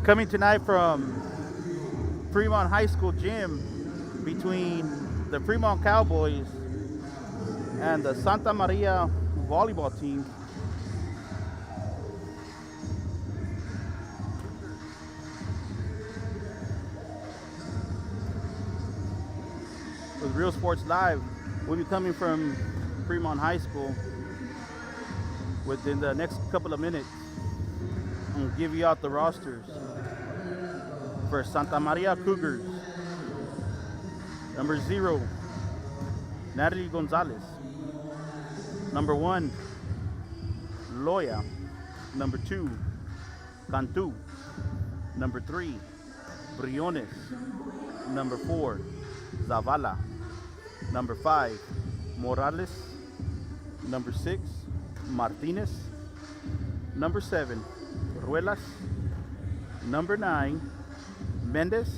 Coming tonight from Premont High School gym between the Premont Cowboys and the Santa Maria volleyball team. With Real Sports Live, we'll be coming from Premont High School within the next couple of minutes and give you out the rosters for Santa Maria Cougars. Number 0, Natalie Gonzalez. Number 1, Loya. Number 2, Cantu. Number 3, Briones. Number 4, Zavala. Number 5, Morales. Number 6, Martinez. Number 7, Ruelas. Number 9, Mendez.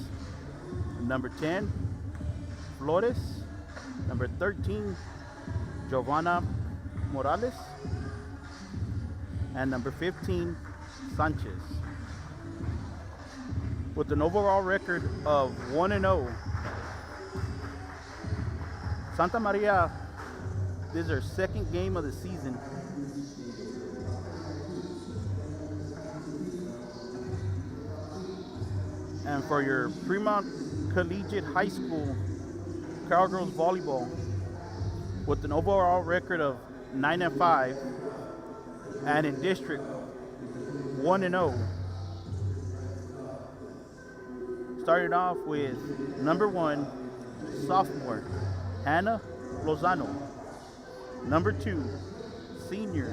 Number 10, Flores. Number 13, Giovanna Morales. And number 15, Sanchez. With an overall record of 1-0, Santa Maria, this is their second game of the season. And for your Premont Collegiate High School Cowgirls volleyball, with an overall record of 9-5, and in district 1-0. Started off with number 1, sophomore Hannah Lozano. Number 2, senior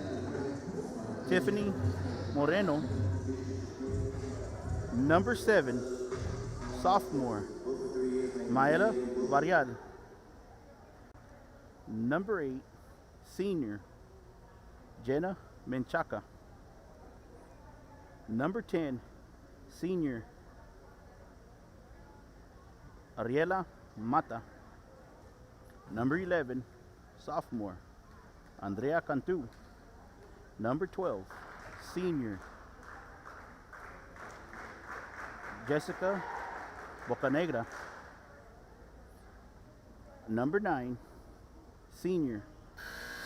Tiffany Moreno. Number 7, sophomore Maela Varial. Number 8, senior Jenna Menchaca. Number 10, senior Ariela Mata. Number 11, sophomore Andrea Cantu. Number 12, senior Jessica Bocanegra. Number 9, senior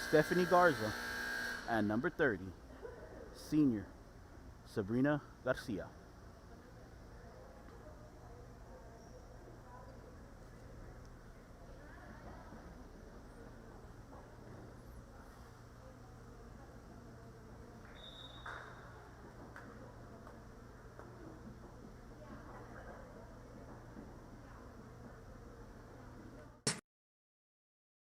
Stephanie Garza. And number 30, senior Sabrina Garcia.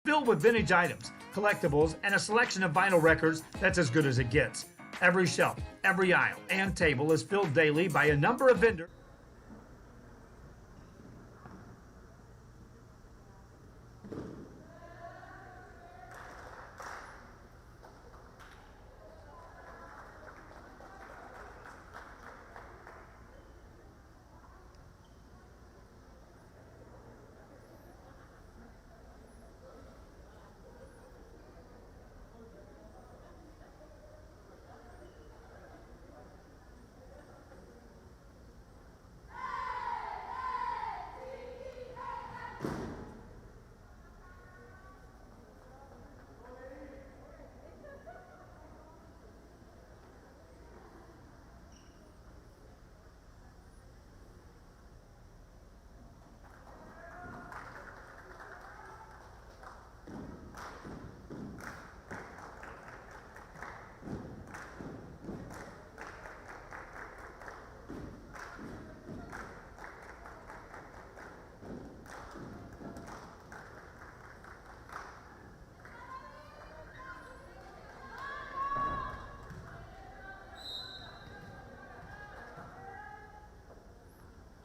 Filled with vintage items, collectibles, and a selection of vinyl records that's as good as it gets. Every shelf, every aisle, and table is filled daily by a number of vendors.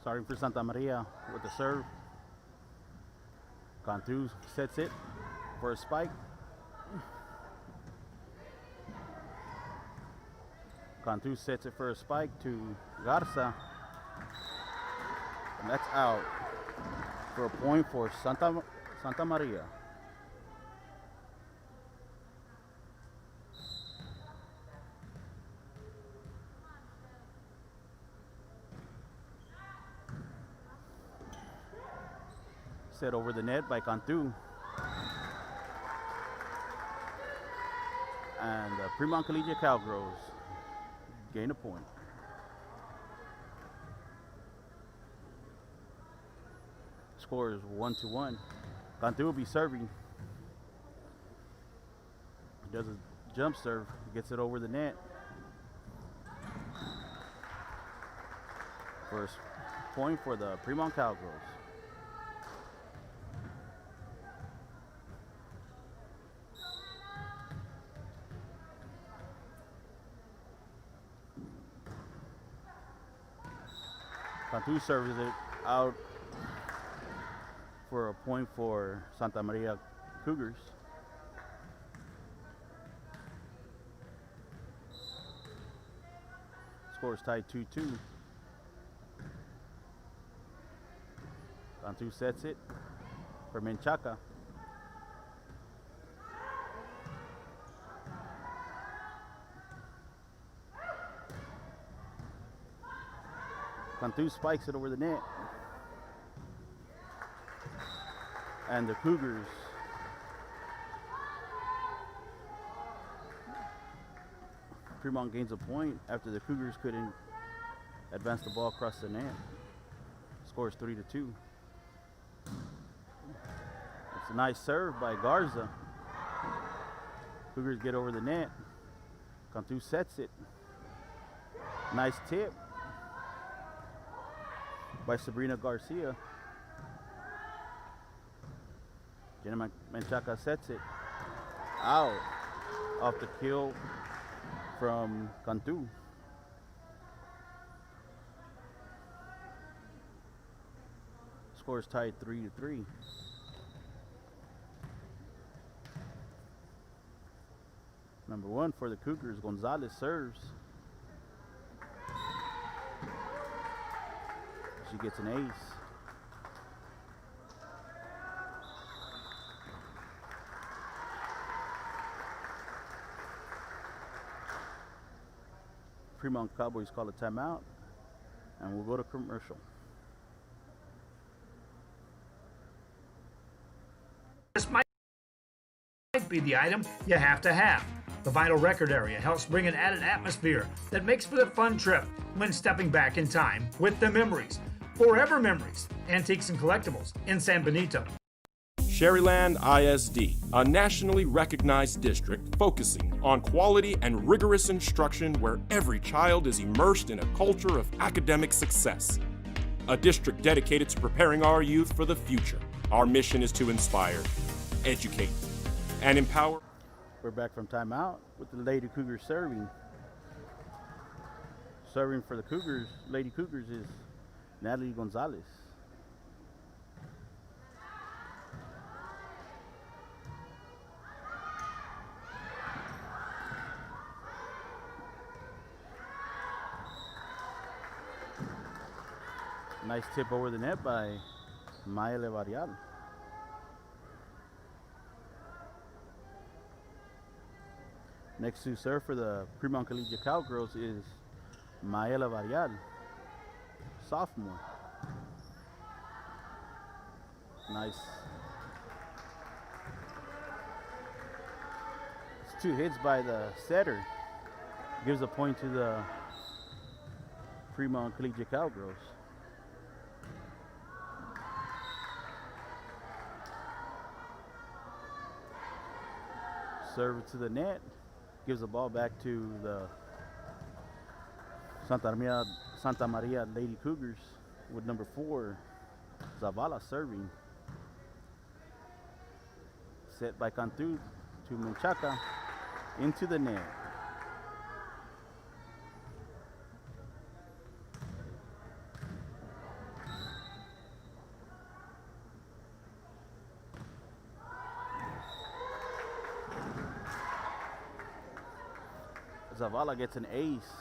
Starting for Santa Maria with the serve. Cantu sets it for a spike. Cantu sets it for a spike to Garza. And that's out for a point for Santa Maria. Set over the net by Cantu. And Premont Collegiate Cowgirls gain a point. Score is 1-1. Cantu will be serving. He does a jump serve, gets it over the net. First point for the Premont Cowgirls. Cantu serves it out for a point for Santa Maria Cougars. Score is tied 2-2. Cantu sets it for Menchaca. Cantu spikes it over the net. And the Cougars Premont gains a point after the Cougars couldn't advance the ball across the net. Scores 3-2. It's a nice serve by Garza. Cougars get over the net. Cantu sets it. Nice tip by Sabrina Garcia. Jenna Menchaca sets it out off the kill from Cantu. Score is tied 3-3. Number 1 for the Cougars, Gonzalez serves. She gets an ace. Premont Cowboys call a timeout, and we'll go to commercial. This might be the item you have to have. The vinyl record area helps bring an added atmosphere that makes for the fun trip when stepping back in time with the memories. Forever Memories, Antiques and Collectibles in San Benito. Sherryland ISD, a nationally recognized district focusing on quality and rigorous instruction where every child is immersed in a culture of academic success. A district dedicated to preparing our youth for the future. Our mission is to inspire, educate, and empower. We're back from timeout with the Lady Cougars serving. Serving for the Cougars, Lady Cougars, is Natalie Gonzalez. Nice tip over the net by Maya Levarial. Next to serve for the Premont Collegiate Cowgirls is Maela Varial, sophomore. Nice. It's 2 hits by the setter. Gives a point to the Premont Collegiate Cowgirls. Serve it to the net. Gives the ball back to the Santa Maria Lady Cougars with number 4, Zavala serving. Set by Cantu to Menchaca into the net. Zavala gets an ace.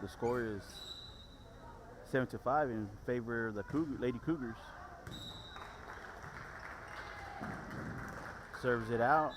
The score is 7-5 in favor of the Lady Cougars. Serves it out.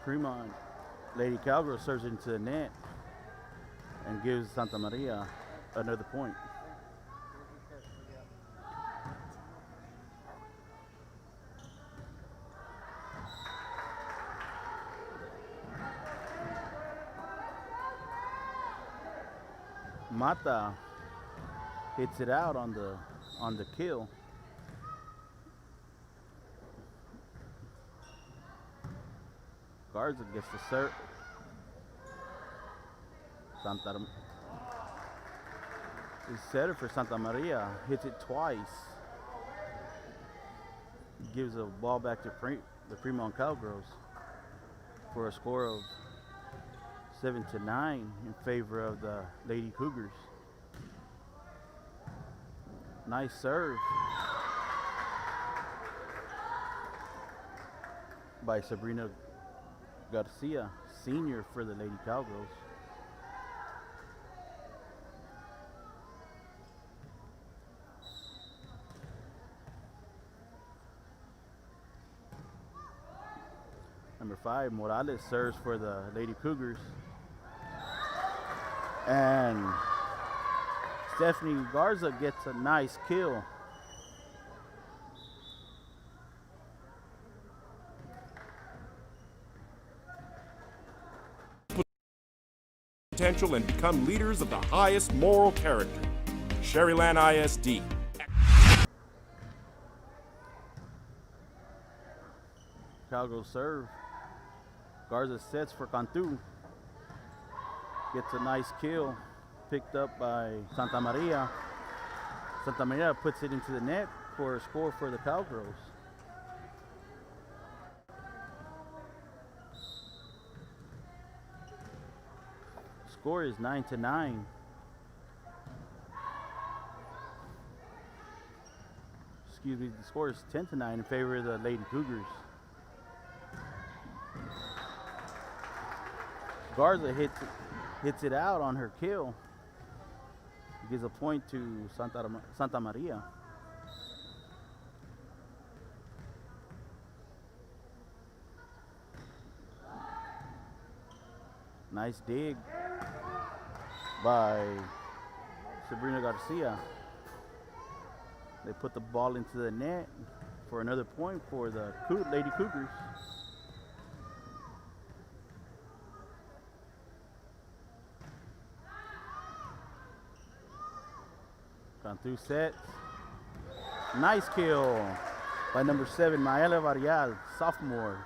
Premont Lady Cowgirls serves it into the net and gives Santa Maria another point. Mata hits it out on the kill. Garza gets the serve. The setter for Santa Maria hits it twice. Gives a ball back to the Premont Cowgirls for a score of 7-9 in favor of the Lady Cougars. Nice serve by Sabrina Garcia, senior for the Lady Cowgirls. Number 5, Morales serves for the Lady Cougars. And Stephanie Garza gets a nice kill. Potential and become leaders of the highest moral character. Sherryland ISD. Cowgirls serve. Garza sets for Cantu. Gets a nice kill. Picked up by Santa Maria. Santa Maria puts it into the net for a score for the Cowgirls. Score is 9-9. Excuse me, the score is 10-9 in favor of the Lady Cougars. Garza hits it out on her kill. Gives a point to Santa Maria. Nice dig by Sabrina Garcia. They put the ball into the net for another point for the Lady Cougars. Cantu sets. Nice kill by number 7, Maela Varial, sophomore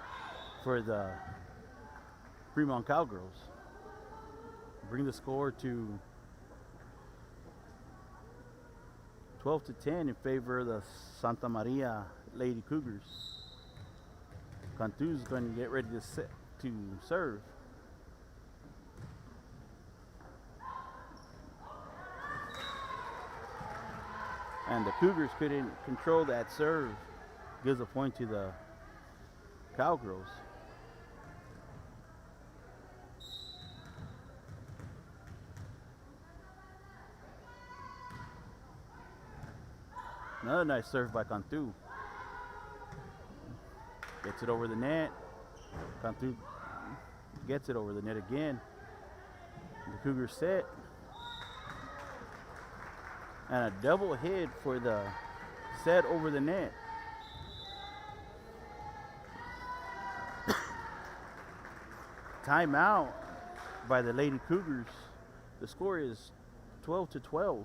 for the Premont Cowgirls. Bring the score to 12-10 in favor of the Santa Maria Lady Cougars. Cantu's going to get ready to serve. And the Cougars couldn't control that serve. Gives a point to the Cowgirls. Another nice serve by Cantu. Gets it over the net. Cantu gets it over the net again. The Cougars set. And a double hit for the set over the net. Timeout by the Lady Cougars. The score is 12-12.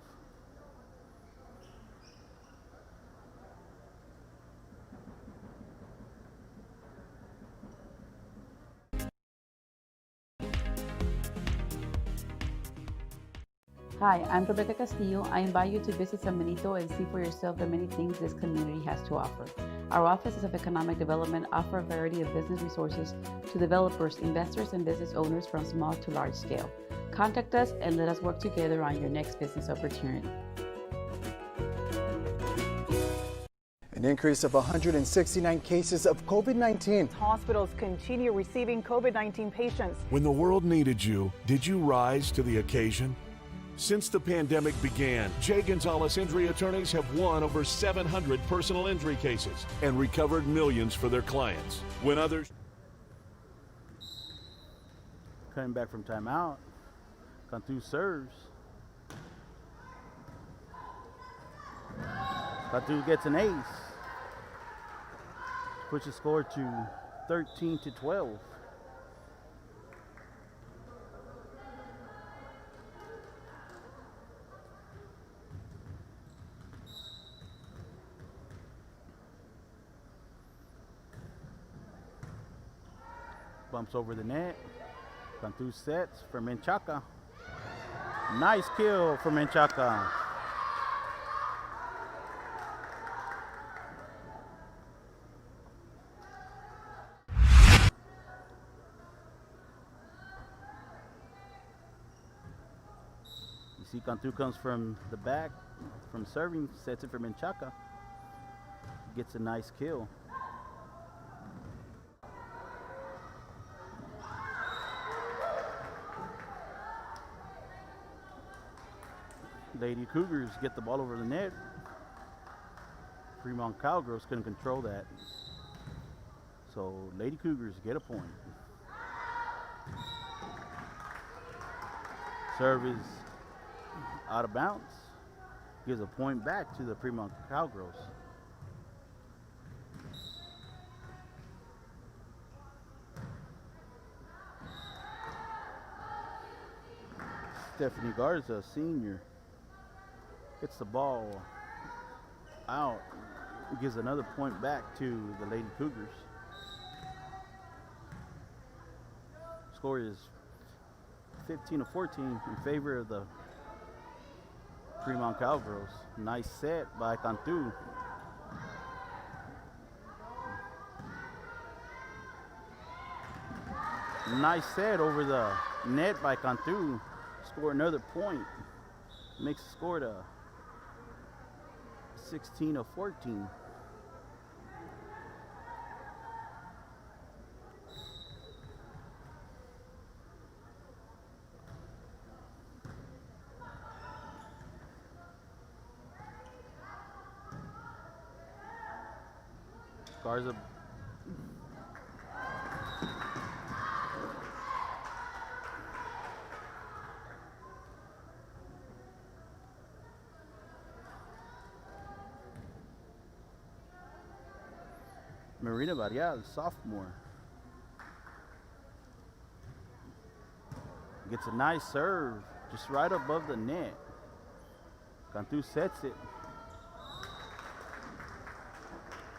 Hi, I'm Rebecca Castillo. I invite you to visit San Benito and see for yourself the many things this community has to offer. Our offices of economic development offer a variety of business resources to developers, investors, and business owners from small to large scale. Contact us and let us work together on your next business opportunity. An increase of 169 cases of COVID-19. Hospitals continue receiving COVID-19 patients. When the world needed you, did you rise to the occasion? Since the pandemic began, J. Gonzalez Injury Attorneys have won over 700 personal injury cases and recovered millions for their clients. When others... Coming back from timeout. Cantu serves. Cantu gets an ace. Pushes score to 13-12. Bumps over the net. Cantu sets for Menchaca. Nice kill for Menchaca. You see Cantu comes from the back, from serving, sets it for Menchaca. Gets a nice kill. Lady Cougars get the ball over the net. Premont Cowgirls couldn't control that. So Lady Cougars get a point. Serve is out of bounds. Gives a point back to the Premont Cowgirls. Stephanie Garza, senior, hits the ball out. Gives another point back to the Lady Cougars. Score is 15-14 in favor of the Premont Cowgirls. Nice set by Cantu. Nice set over the net by Cantu. Score another point. Makes the score to 16-14. Garza. Marina Barrial, sophomore. Gets a nice serve, just right above the net. Cantu sets it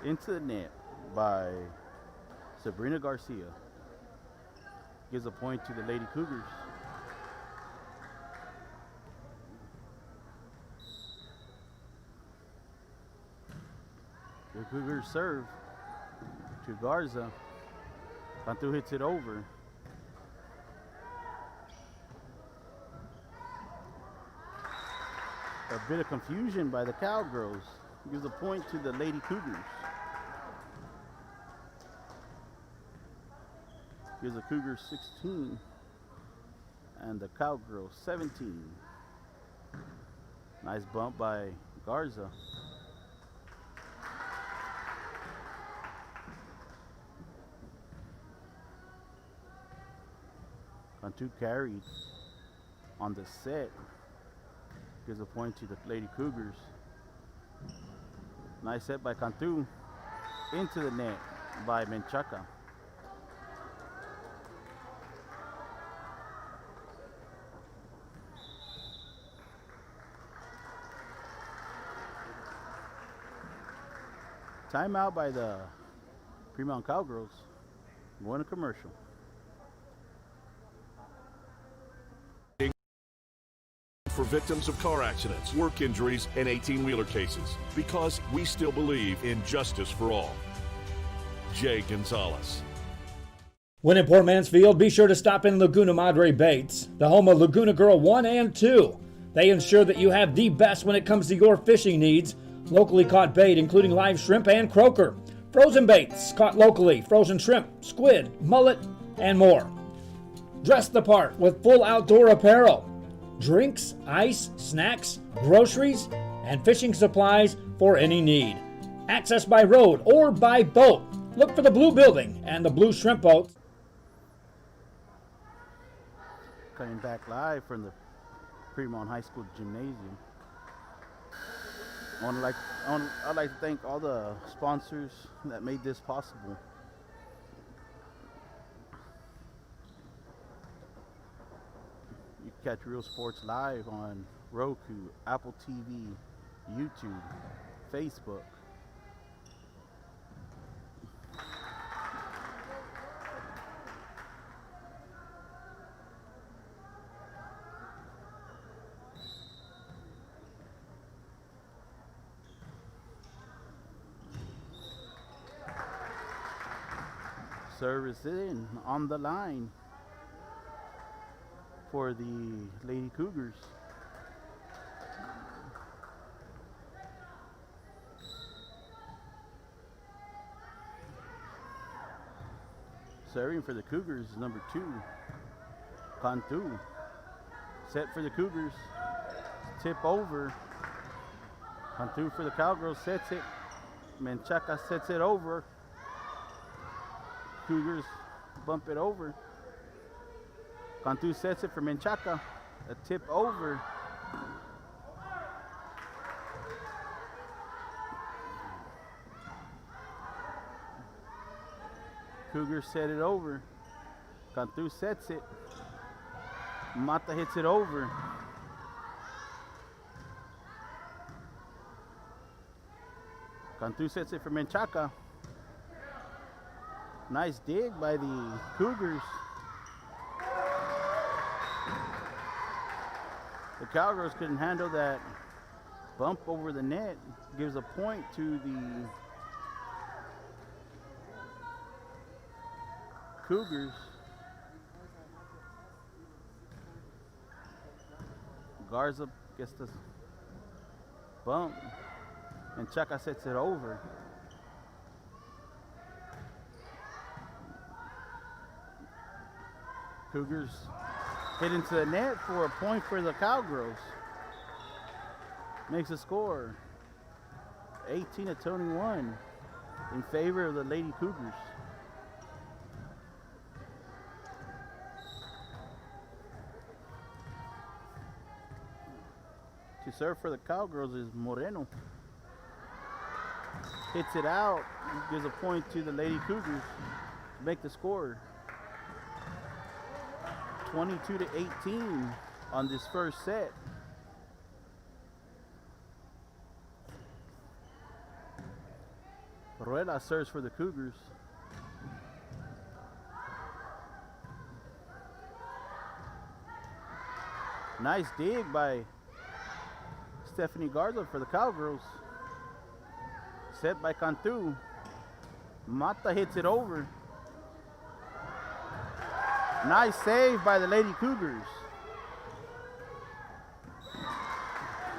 into the net by Sabrina Garcia. Gives a point to the Lady Cougars. The Cougars serve to Garza. Cantu hits it over. A bit of confusion by the Cowgirls. Gives a point to the Lady Cougars. Gives the Cougars 16 and the Cowgirls 17. Nice bump by Garza. Cantu carried on the set. Gives a point to the Lady Cougars. Nice set by Cantu. Into the net by Menchaca. Timeout by the Premont Cowgirls. Going to commercial. For victims of car accidents, work injuries, and 18-wheeler cases. Because we still believe in justice for all. Jay Gonzalez. When in Port Mansfield, be sure to stop in Laguna Madre Baits, the home of Laguna Girl 1 and 2. They ensure that you have the best when it comes to your fishing needs. Locally caught bait, including live shrimp and croaker. Frozen baits, caught locally, frozen shrimp, squid, mullet, and more. Dress the part with full outdoor apparel. Drinks, ice, snacks, groceries, and fishing supplies for any need. Access by road or by boat. Look for the blue building and the blue shrimp boat. coming back live from the Premont High School gymnasium. I'd like to thank all the sponsors that made this possible. You can catch Real Sports live on Roku, Apple TV, YouTube, Facebook. Service in on the line for the Lady Cougars. Serving for the Cougars is number 2, Cantu. Set for the Cougars. Tip over. Cantu for the Cowgirls sets it. Menchaca sets it over. Cougars bump it over. Cantu sets it for Menchaca. A tip over. Cougars set it over. Cantu sets it. Mata hits it over. Cantu sets it for Menchaca. Nice dig by the Cougars. The Cowgirls couldn't handle that bump over the net. Gives a point to the Cougars. Garza gets the bump and Chaka sets it over. Cougars hit into the net for a point for the Cowgirls. Makes a score 18-21 in favor of the Lady Cougars. To serve for the Cowgirls is Moreno. Hits it out, gives a point to the Lady Cougars to make the score 22-18 on this first set. Rueda serves for the Cougars. Nice dig by Stephanie Garza for the Cowgirls. Set by Cantu. Mata hits it over. Nice save by the Lady Cougars.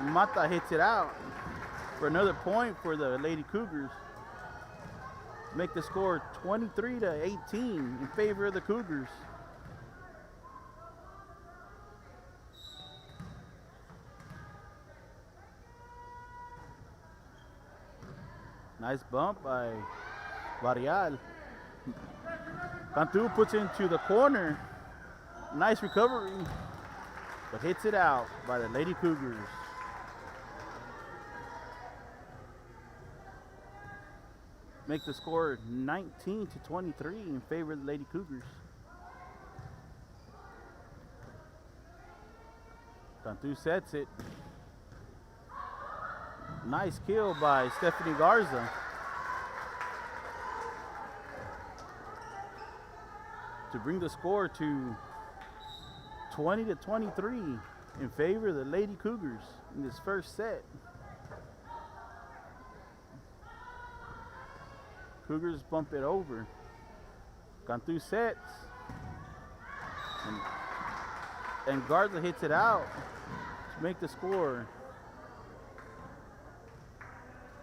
Mata hits it out for another point for the Lady Cougars. Make the score 23-18 in favor of the Cougars. Nice bump by Varial. Cantu puts it into the corner. Nice recovery, but hits it out by the Lady Cougars. Make the score 19-23 in favor of the Lady Cougars. Cantu sets it. Nice kill by Stephanie Garza. To bring the score to 20-23 in favor of the Lady Cougars in this first set. Cougars bump it over. Cantu sets. And Garza hits it out to make the score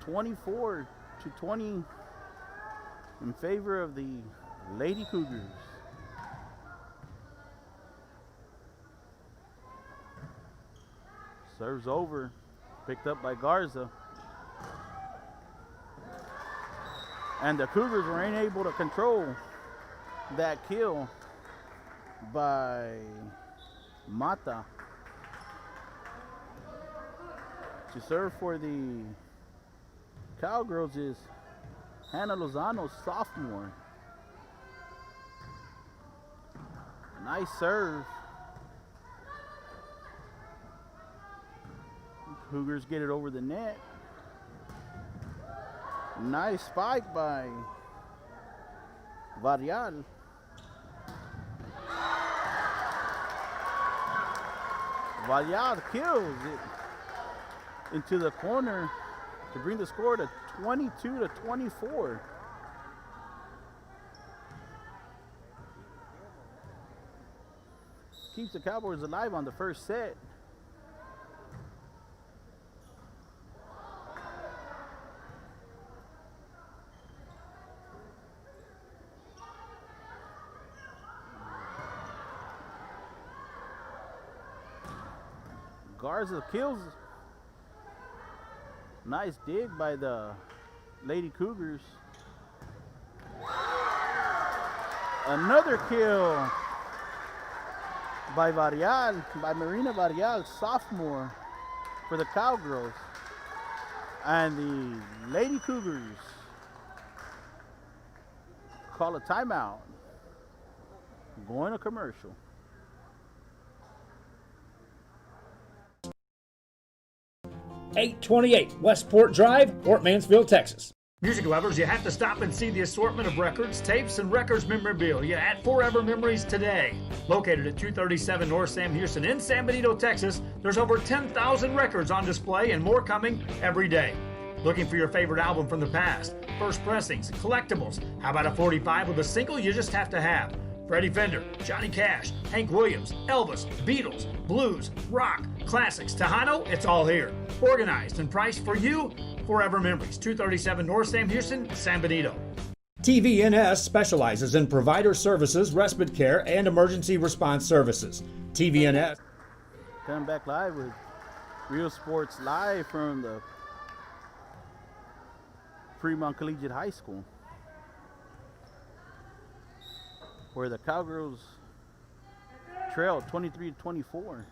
24-20 in favor of the Lady Cougars. Serves over, picked up by Garza. And the Cougars were unable to control that kill by Mata. To serve for the Cowgirls is Hannah Lozano, sophomore. Nice serve. Cougars get it over the net. Nice spike by Varial. Varial kills it into the corner to bring the score to 22-24. Keeps the Cowboys alive on the first set. Garza kills. Nice dig by the Lady Cougars. Another kill by Varial, by Marina Varial, sophomore, for the Cowgirls. And the Lady Cougars call a timeout. Going to commercial. .828 Westport Drive, Fort Mansfield, Texas. Music lovers, you have to stop and see the assortment of records, tapes, and records memorabilia at Forever Memories today. Located at 237 North Sam Houston in San Benito, Texas, there's over 10,000 records on display and more coming every day. Looking for your favorite album from the past? First pressings, collectibles. How about a 45 with a single you just have to have? Freddie Fender, Johnny Cash, Hank Williams, Elvis, Beatles, blues, rock, classics, Tejano, it's all here. Organized and priced for you. Forever Memories, 237 North Sam Houston, San Benito. TVNS specializes in provider services, respite care, and emergency response services. TVNS. Coming back live with Real Sports Live from the Premont Collegiate High School, where the Cowgirls trail 23-24.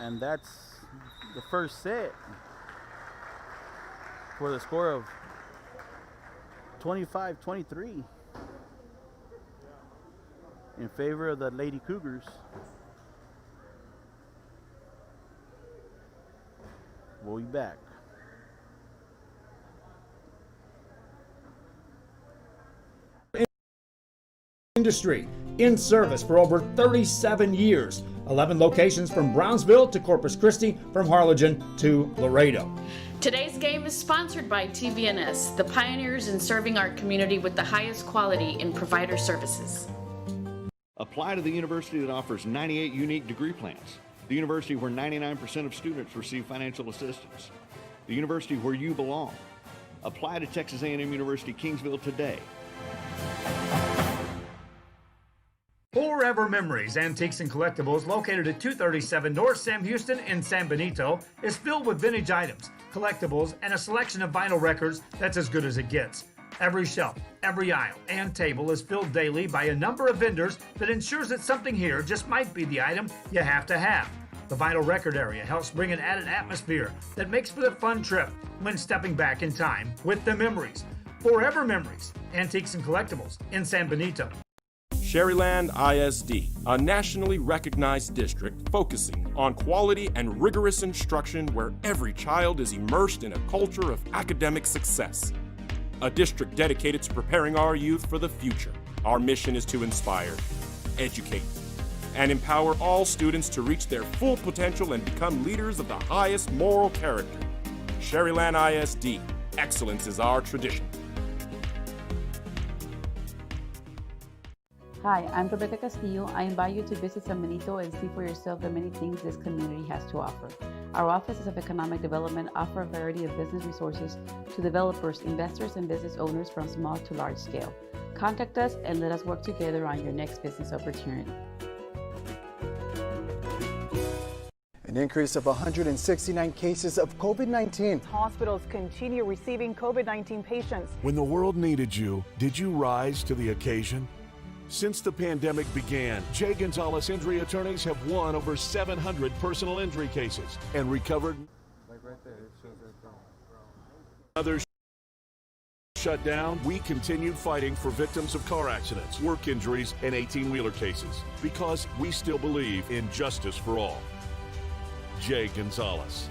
And that's the first set for the score of 25-23 in favor of the Lady Cougars. We'll be back. Industry in service for over 37 years. 11 locations from Brownsville to Corpus Christi, from Harlingen to Laredo. Today's game is sponsored by TVNS, the pioneers in serving our community with the highest quality in provider services. Apply to the university that offers 98 unique degree plans. The university where 99% of students receive financial assistance. The university where you belong. Apply to Texas A&M University Kingsville today. Forever Memories, Antiques and Collectibles, located at 237 North Sam Houston in San Benito, is filled with vintage items, collectibles, and a selection of vinyl records that's as good as it gets. Every shelf, every aisle, and table is filled daily by a number of vendors that ensures that something here just might be the item you have to have. The vinyl record area helps bring an added atmosphere that makes for a fun trip when stepping back in time with the memories. Forever Memories, Antiques and Collectibles in San Benito. Sherryland ISD, a nationally recognized district focusing on quality and rigorous instruction where every child is immersed in a culture of academic success. A district dedicated to preparing our youth for the future. Our mission is to inspire, educate, and empower all students to reach their full potential and become leaders of the highest moral character. Sherryland ISD, excellence is our tradition. Hi, I'm Rebecca Castillo. I invite you to visit San Benito and see for yourself the many things this community has to offer. Our offices of economic development offer a variety of business resources to developers, investors, and business owners from small to large scale. Contact us and let us work together on your next business opportunity. An increase of 169 cases of COVID-19. Hospitals continue receiving COVID-19 patients. When the world needed you, did you rise to the occasion? Since the pandemic began, Jay Gonzalez Injury Attorneys have won over 700 personal injury cases and recovered others shut down. We continued fighting for victims of car accidents, work injuries, and 18-wheeler cases because we still believe in justice for all. Jay Gonzalez.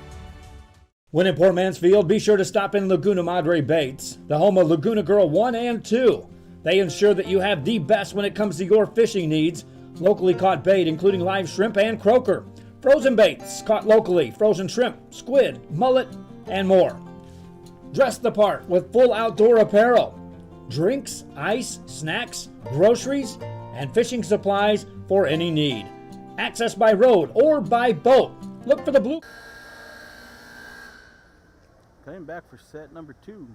When in Port Mansfield, be sure to stop in Laguna Madre Baits, the home of Laguna Girl 1 and 2. They ensure that you have the best when it comes to your fishing needs. Locally caught bait, including live shrimp and croaker. Frozen baits, caught locally, frozen shrimp, squid, mullet, and more. Dress the part with full outdoor apparel. Drinks, ice, snacks, groceries, and fishing supplies for any need. Access by road or by boat. Look for the blue. Coming back for set number 2.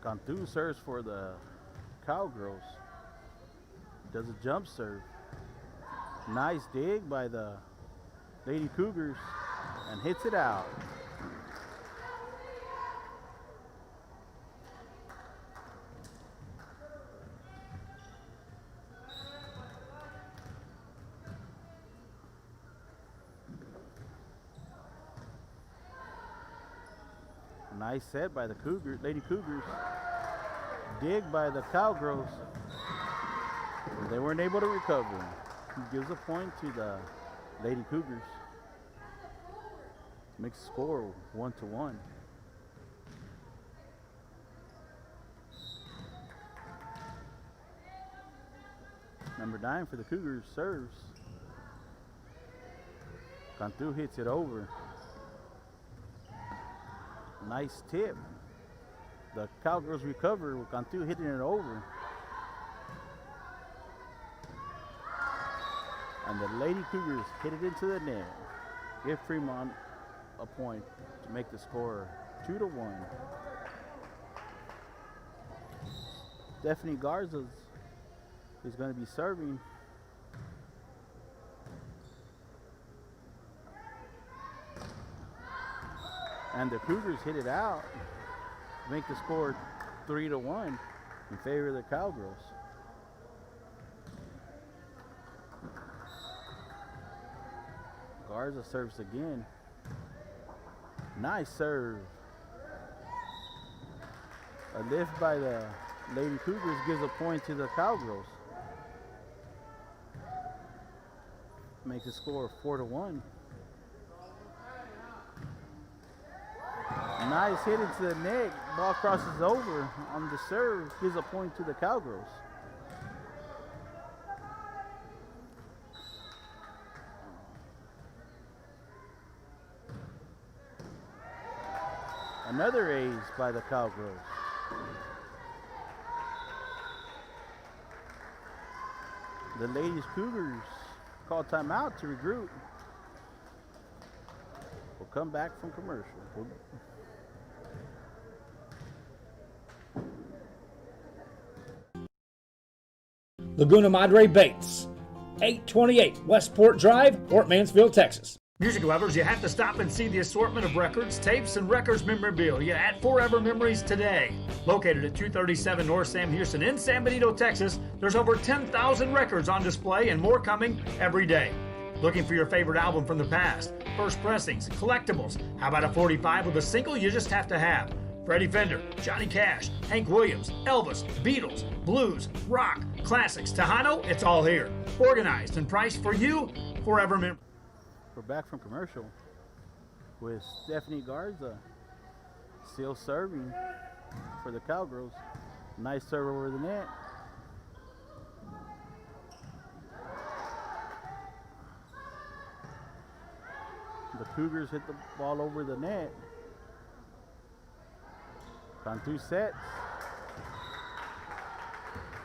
Cantu serves for the Cowgirls. Does a jump serve. Nice dig by the Lady Cougars and hits it out. Nice set by the Lady Cougars. Dig by the Cowgirls. They weren't able to recover. He gives a point to the Lady Cougars. Makes the score 1-1. Number 9 for the Cougars serves. Cantu hits it over. Nice tip. The Cowgirls recover with Cantu hitting it over. And the Lady Cougars hit it into the net. Give Premont a point to make the score 2-1. Stephanie Garza is going to be serving. And the Cougars hit it out to make the score 3-1 in favor of the Cowgirls. Garza serves again. Nice serve. A lift by the Lady Cougars gives a point to the Cowgirls. Makes the score 4-1. Nice hit into the net. Ball crosses over on the serve. Gives a point to the Cowgirls. Another ace by the Cowgirls. The Ladies Cougars call timeout to regroup. We'll come back from commercial. Laguna Madre Baits, 828 Westport Drive, Port Mansfield, Texas. Music lovers, you have to stop and see the assortment of records, tapes, and records memorabilia at Forever Memories today. Located at 237 North Sam Houston in San Benito, Texas, there's over 10,000 records on display and more coming every day. Looking for your favorite album from the past, first pressings, collectibles. How about a 45 with a single you just have to have? Freddie Fender, Johnny Cash, Hank Williams, Elvis, Beatles, blues, rock, classics, Tejano, it's all here. Organized and priced for you, Forever Memories. We're back from commercial with Stephanie Garza still serving for the Cowgirls. Nice serve over the net. The Cougars hit the ball over the net. Cantu sets.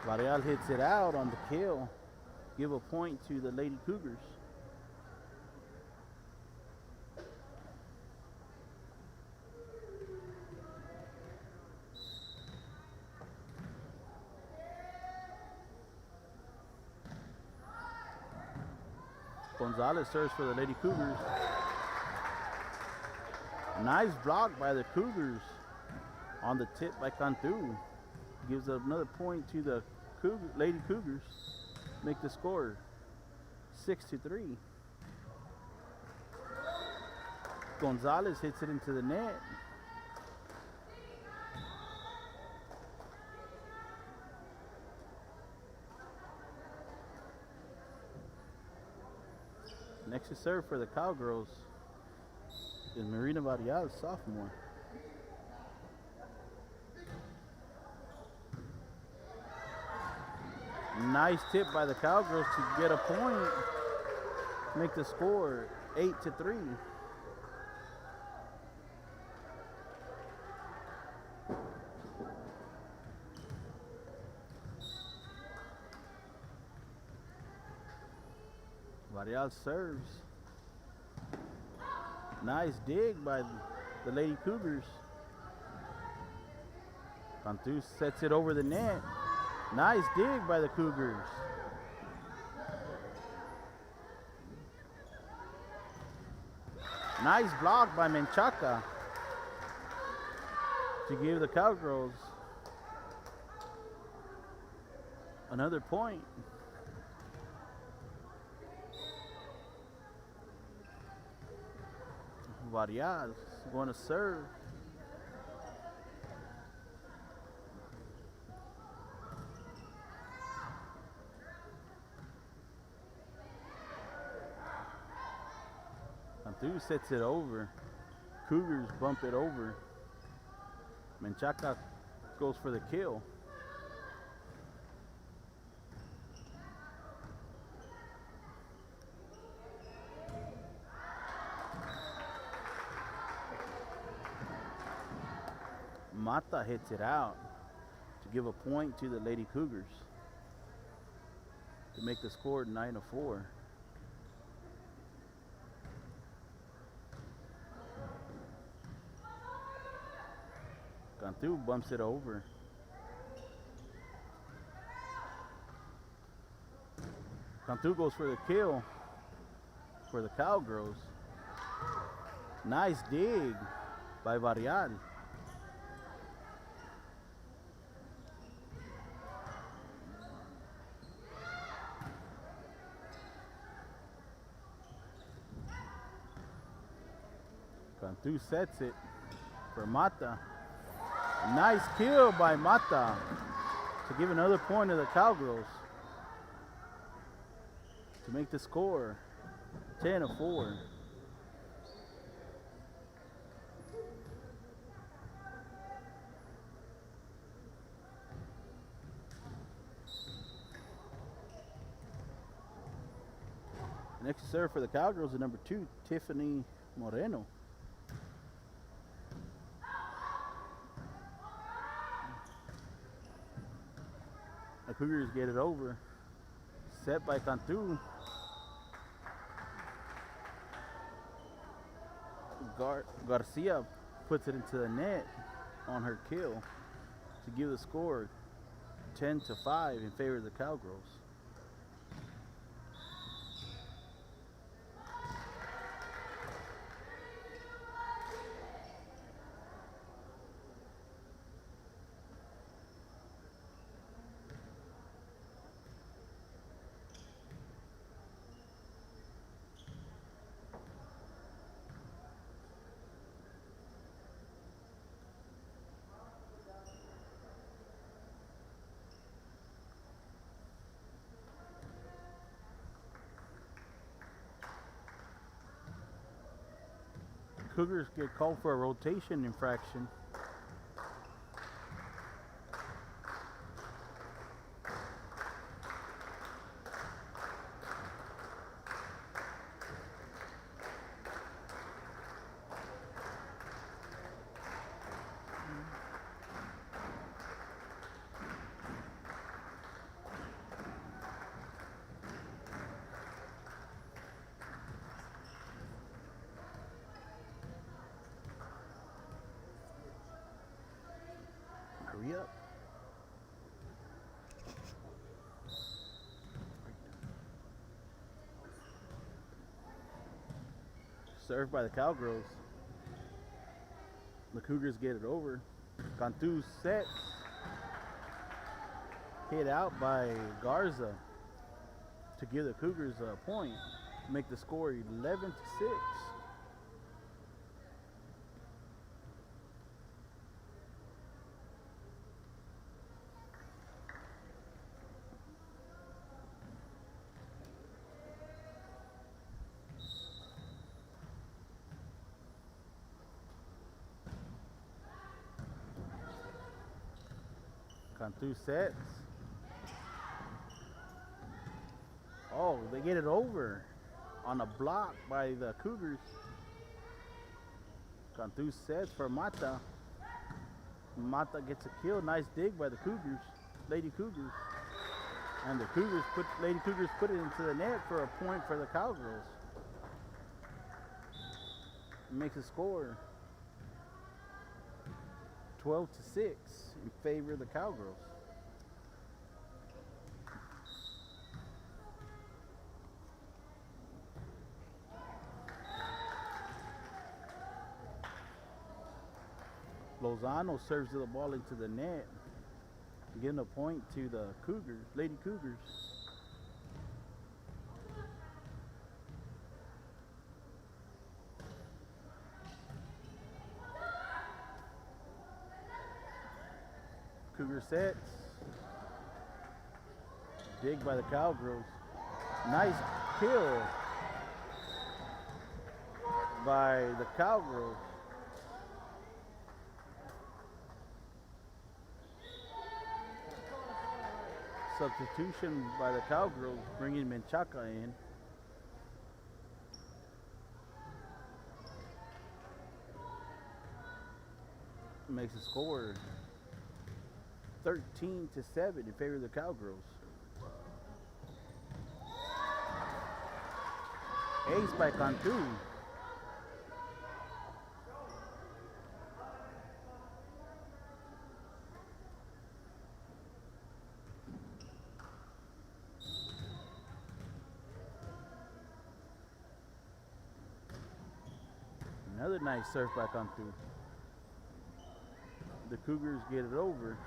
Varela hits it out on the kill. Give a point to the Lady Cougars. Gonzalez serves for the Lady Cougars. Nice block by the Cougars on the tip by Cantu. Gives another point to the Lady Cougars. Make the score 6-3. Gonzalez hits it into the net. Next to serve for the Cowgirls is Marina Varial, sophomore. Nice tip by the Cowgirls to get a point. Make the score 8-3. Varial serves. Nice dig by the Lady Cougars. Cantu sets it over the net. Nice dig by the Cougars. Nice block by Menchaca to give the Cowgirls another point. Varial going to serve. Cantu sets it over. Cougars bump it over. Menchaca goes for the kill. Mata hits it out to give a point to the Lady Cougars to make the score 9-4. Cantu bumps it over. Cantu goes for the kill for the Cowgirls. Nice dig by Varial. Cantu sets it for Mata. Nice kill by Mata to give another point to the Cowgirls to make the score 10-4. Next to serve for the Cowgirls is number 2, Tiffany Moreno. The Cougars get it over. Set by Cantu. Garcia puts it into the net on her kill to give the score 10-5 in favor of the Cowgirls. Cougars get called for a rotation infraction. Served by the Cowgirls. The Cougars get it over. Cantu sets. Hit out by Garza to give the Cougars a point. Make the score 11-6. Cantu sets. Oh, they get it over on a block by the Cougars. Cantu sets for Mata. Mata gets a kill. Nice dig by the Cougars, Lady Cougars. And the Lady Cougars put it into the net for a point for the Cowgirls. Makes a score 12-6 in favor of the Cowgirls. Lozano serves the ball into the net, giving a point to the Cougars, Lady Cougars. Cougar sets. Dig by the Cowgirls. Nice kill by the Cowgirls. Substitution by the Cowgirls, bringing Menchaca in. Makes a score 13-7 in favor of the Cowgirls. Ace by Cantu. Another nice serve by Cantu. The Cougars get it over.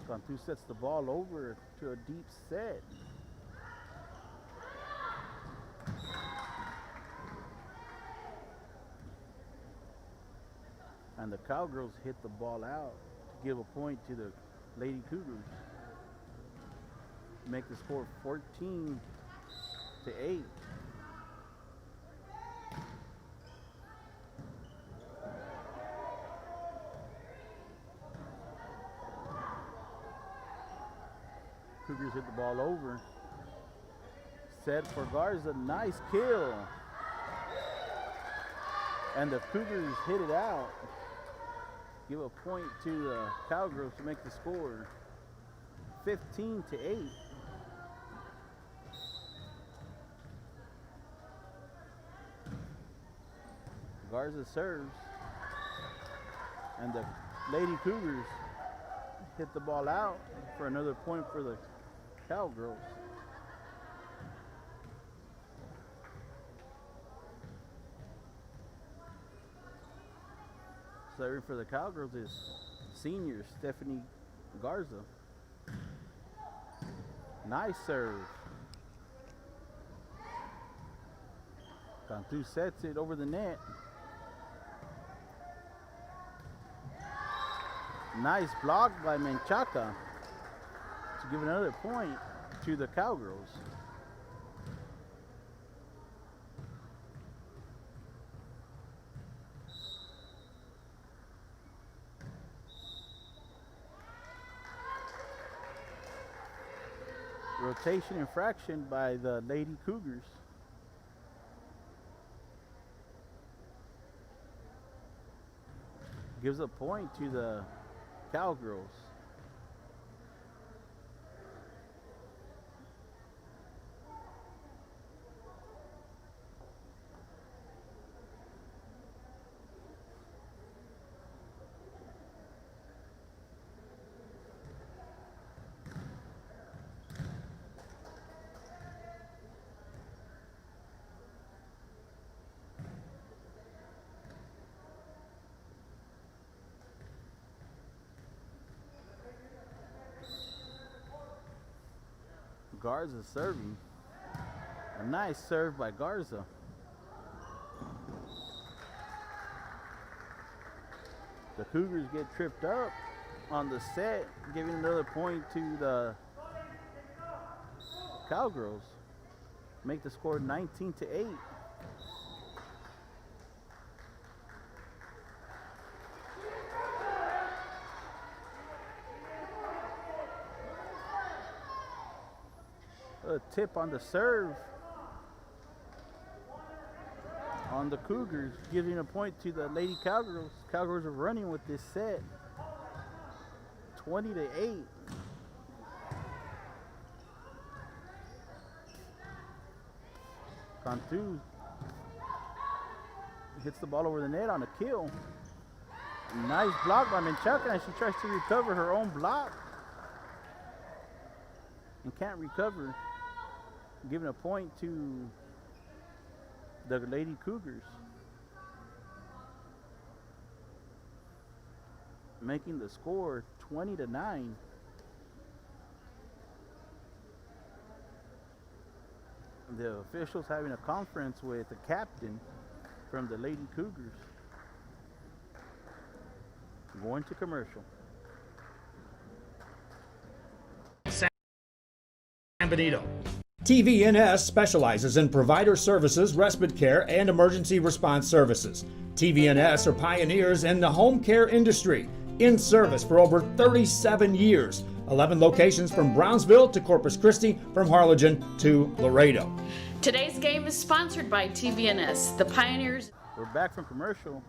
Cantu sets the ball over to a deep set. And the Cowgirls hit the ball out to give a point to the Lady Cougars. Make the score 14-8. Cougars hit the ball over. Set for Garza, nice kill. And the Cougars hit it out. Give a point to the Cowgirls to make the score 15-8. Garza serves. And the Lady Cougars hit the ball out for another point for the Cowgirls. Serving for the Cowgirls is senior Stephanie Garza. Nice serve. Cantu sets it over the net. Nice block by Menchaca to give another point to the Cowgirls. Rotation infraction by the Lady Cougars. Gives a point to the Cowgirls. Garza serving. A nice serve by Garza. The Cougars get tripped up on the set, giving another point to the Cowgirls. Make the score 19-8. A tip on the serve on the Cougars, giving a point to the Lady Cowgirls. Cowgirls are running with this set, 20-8. Cantu hits the ball over the net on a kill. Nice block by Menchaca, and she tries to recover her own block and can't recover, giving a point to the Lady Cougars, making the score 20-9. The officials having a conference with the captain from the Lady Cougars. Going to commercial. San Benito. TVNS specializes in provider services, respite care, and emergency response services. TVNS are pioneers in the home care industry, in service for over 37 years. 11 locations from Brownsville to Corpus Christi, from Harlingen to Laredo. Today's game is sponsored by TVNS, the pioneers. We're back from commercial,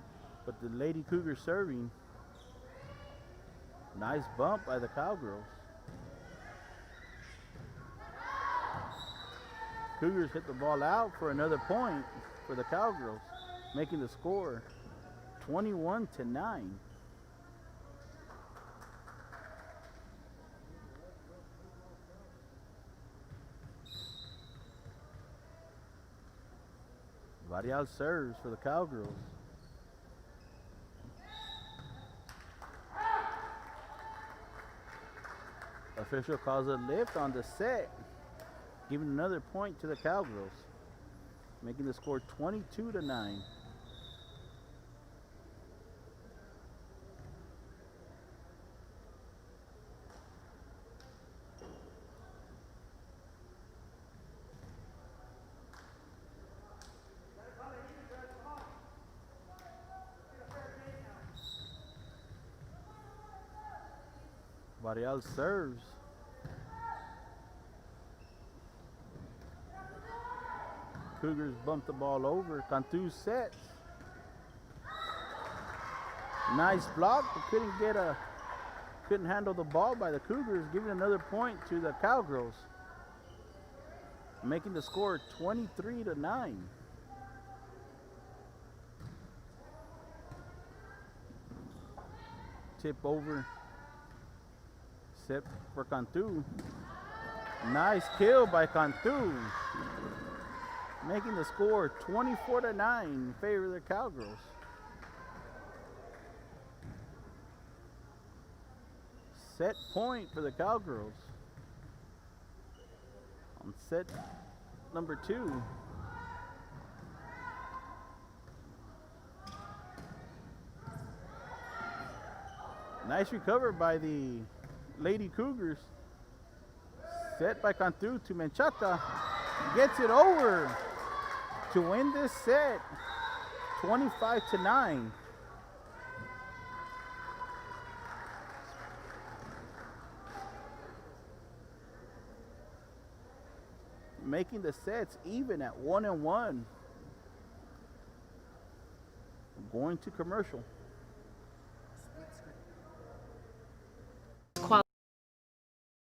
but the Lady Cougars serving. Nice bump by the Cowgirls. Cougars hit the ball out for another point for the Cowgirls, making the score 21-9. Varial serves for the Cowgirls. Official calls a lift on the set, giving another point to the Cowgirls, making the score 22-9. Varial serves. Cougars bump the ball over. Cantu sets. Nice block, but couldn't handle the ball by the Cougars, giving another point to the Cowgirls, making the score 23-9. Tip over. Set for Cantu. Nice kill by Cantu, making the score 24-9 in favor of the Cowgirls. Set point for the Cowgirls on set number 2. Nice recover by the Lady Cougars. Set by Cantu to Menchaca. Gets it over to win this set 25-9. Making the sets even at 1-1. Going to commercial.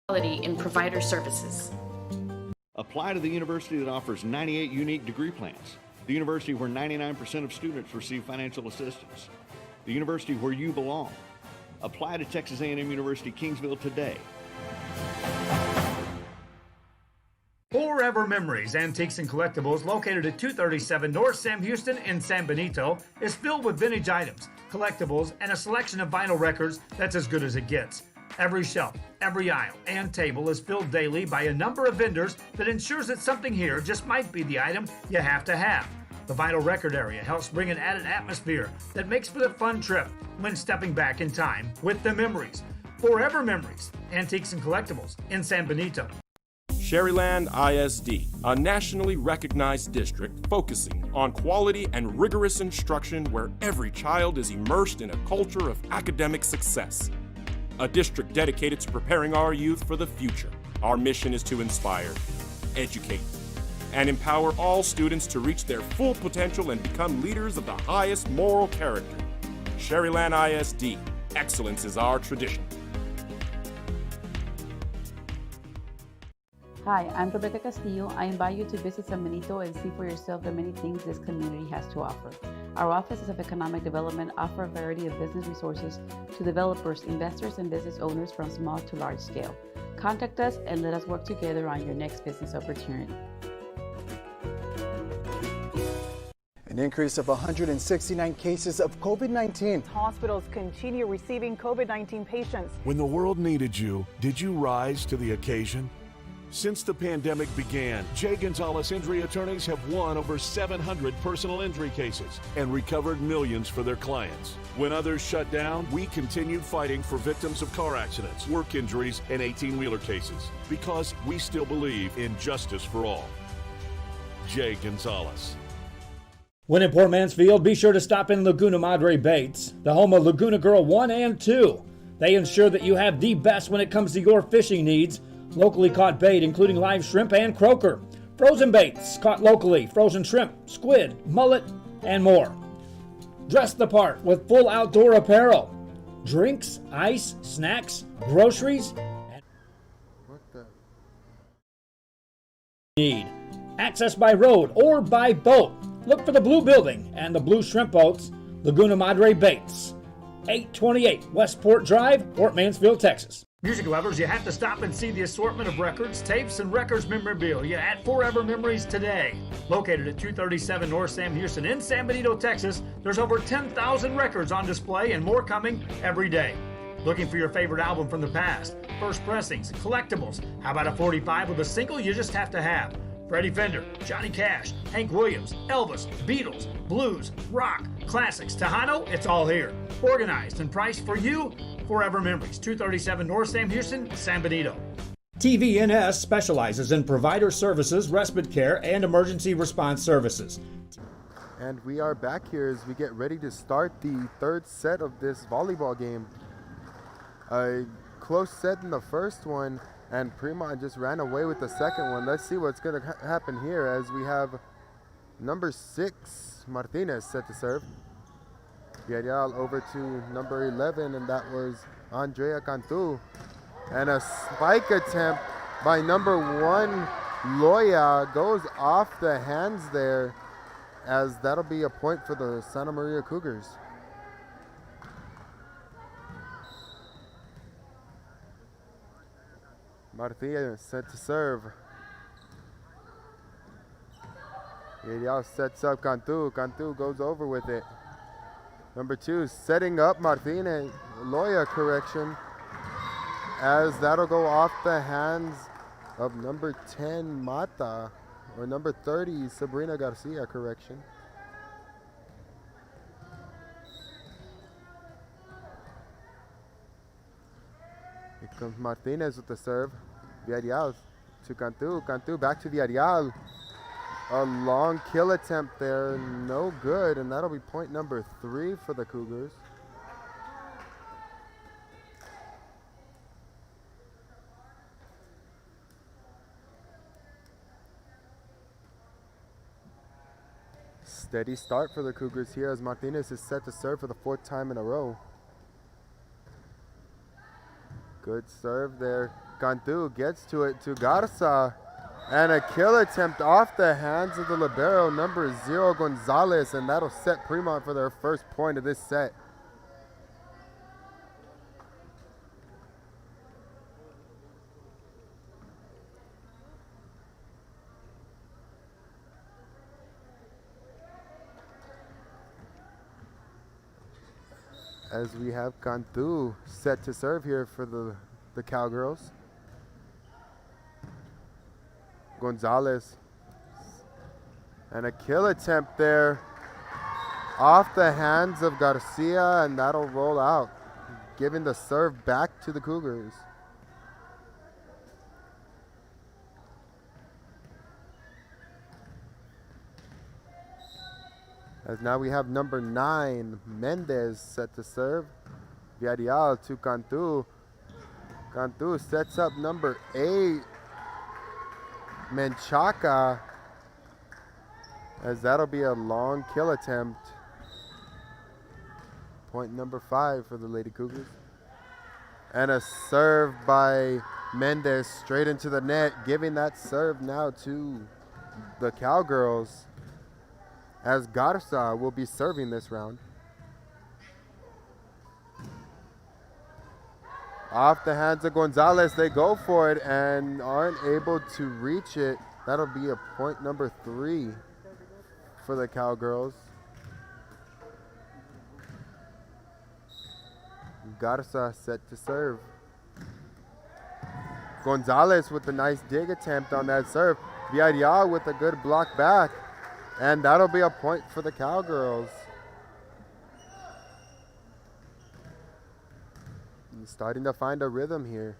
Quality in provider services. Apply to the university that offers 98 unique degree plans. The university where 99% of students receive financial assistance. The university where you belong. Apply to Texas A&M University Kingsville today. Forever Memories, Antiques and Collectibles, located at 237 North Sam Houston in San Benito, is filled with vintage items, collectibles, and a selection of vinyl records that's as good as it gets. Every shelf, every aisle, and table is filled daily by a number of vendors that ensures that something here just might be the item you have to have. The vinyl record area helps bring an added atmosphere that makes for the fun trip when stepping back in time with the memories. Forever Memories, Antiques and Collectibles in San Benito. Sherryland ISD, a nationally recognized district focusing on quality and rigorous instruction where every child is immersed in a culture of academic success. A district dedicated to preparing our youth for the future. Our mission is to inspire, educate, and empower all students to reach their full potential and become leaders of the highest moral character. Sherryland ISD, excellence is our tradition. Hi, I'm Rebecca Castillo. I invite you to visit San Benito and see for yourself the many things this community has to offer. Our offices of economic development offer a variety of business resources to developers, investors, and business owners from small to large scale. Contact us and let us work together on your next business opportunity. An increase of 169 cases of COVID-19. Hospitals continue receiving COVID-19 patients. When the world needed you, did you rise to the occasion? Since the pandemic began, Jay Gonzalez injury attorneys have won over 700 personal injury cases and recovered millions for their clients. When others shut down, we continued fighting for victims of car accidents, work injuries, and 18-wheeler cases because we still believe in justice for all. Jay Gonzalez. When in Port Mansfield, be sure to stop in Laguna Madre Baits, the home of Laguna Girl 1 and 2. They ensure that you have the best when it comes to your fishing needs. Locally caught bait, including live shrimp and croaker. Frozen baits, caught locally, frozen shrimp, squid, mullet, and more. Dress the part with full outdoor apparel. Drinks, ice, snacks, groceries, and need. Access by road or by boat. Look for the Blue Building and the Blue Shrimp Boats, Laguna Madre Baits. 828 Westport Drive, Port Mansfield, Texas. Music lovers, you have to stop and see the assortment of records, tapes, and records memorabilia at Forever Memories today. Located at 237 North Sam Houston in San Benito, Texas, there's over 10,000 records on display and more coming every day. Looking for your favorite album from the past, first pressings, collectibles, how about a 45 with a single you just have to have? Freddie Fender, Johnny Cash, Hank Williams, Elvis, Beatles, blues, rock, classics, Tejano, it's all here. Organized and priced for you. Forever Memories, 237 North Sam Houston, San Benito. TVNS specializes in provider services, respite care, and emergency response services. And we are back here as we get ready to start the third set of this volleyball game. A close set in the first one, and Premont just ran away with the second one. Let's see what's going to happen here as we have number 6, Martinez, set to serve. Villarreal over to number 11, and that was Andrea Cantu. And a spike attempt by number 1, Loya, goes off the hands there, as that'll be a point for the Santa Maria Cougars. Martinez set to serve. Villarreal sets up Cantu. Cantu goes over with it. Number 2 setting up Martinez. Loya correction, as that'll go off the hands of number 10 Mata, or number 30 Sabrina Garcia correction. Here comes Martinez with the serve. Villarreal to Cantu. Cantu back to Villarreal. A long kill attempt there, no good, and that'll be point number 3 for the Cougars. Steady start for the Cougars here as Martinez is set to serve for the 4th time in a row. Good serve there. Cantu gets to it to Garza. And a kill attempt off the hands of the libero, number 0, Gonzalez, and that'll set Premont for their first point of this set. as we have Cantu set to serve here for the Cowgirls. Gonzalez. And a kill attempt there off the hands of Garcia, and that'll roll out, giving the serve back to the Cougars. As now we have number 9, Mendez, set to serve. Villarreal to Cantu. Cantu sets up number 8, Menchaca, as that'll be a long kill attempt. Point number 5 for the Lady Cougars. And a serve by Mendez straight into the net, giving that serve now to the Cowgirls, as Garza will be serving this round. Off the hands of Gonzalez, they go for it and aren't able to reach it. That'll be a point number 3 for the Cowgirls. Garza set to serve. Gonzalez with a nice dig attempt on that serve. Villarreal with a good block back. And that'll be a point for the Cowgirls. Starting to find a rhythm here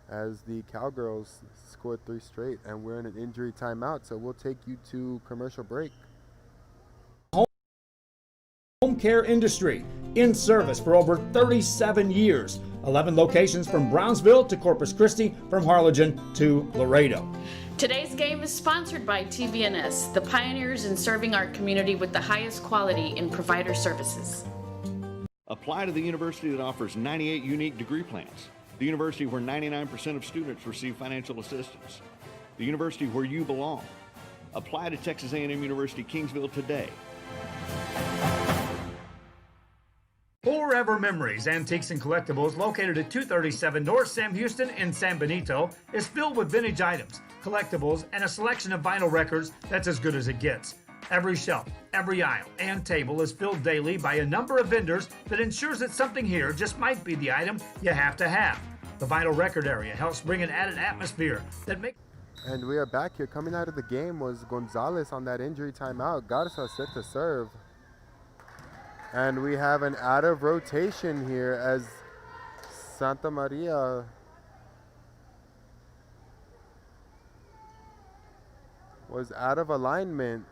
as the Cowgirls scored 3 straight, and we're in an injury timeout, so we'll take you to commercial break. Home care industry, in service for over 37 years. 11 locations from Brownsville to Corpus Christi, from Harlingen to Laredo. Today's game is sponsored by TVNS, the pioneers in serving our community with the highest quality in provider services. Apply to the university that offers 98 unique degree plans. The university where 99% of students receive financial assistance. The university where you belong. Apply to Texas A&M University Kingsville today. Forever Memories, Antiques and Collectibles, located at 237 North Sam Houston in San Benito, is filled with vintage items, collectibles, and a selection of vinyl records that's as good as it gets. Every shelf, every aisle, and table is filled daily by a number of vendors that ensures that something here just might be the item you have to have. The vinyl record area helps bring an added atmosphere that makes... And we are back here. Coming out of the game was Gonzalez on that injury timeout. Garza set to serve. And we have an out of rotation here as Santa Maria was out of alignment.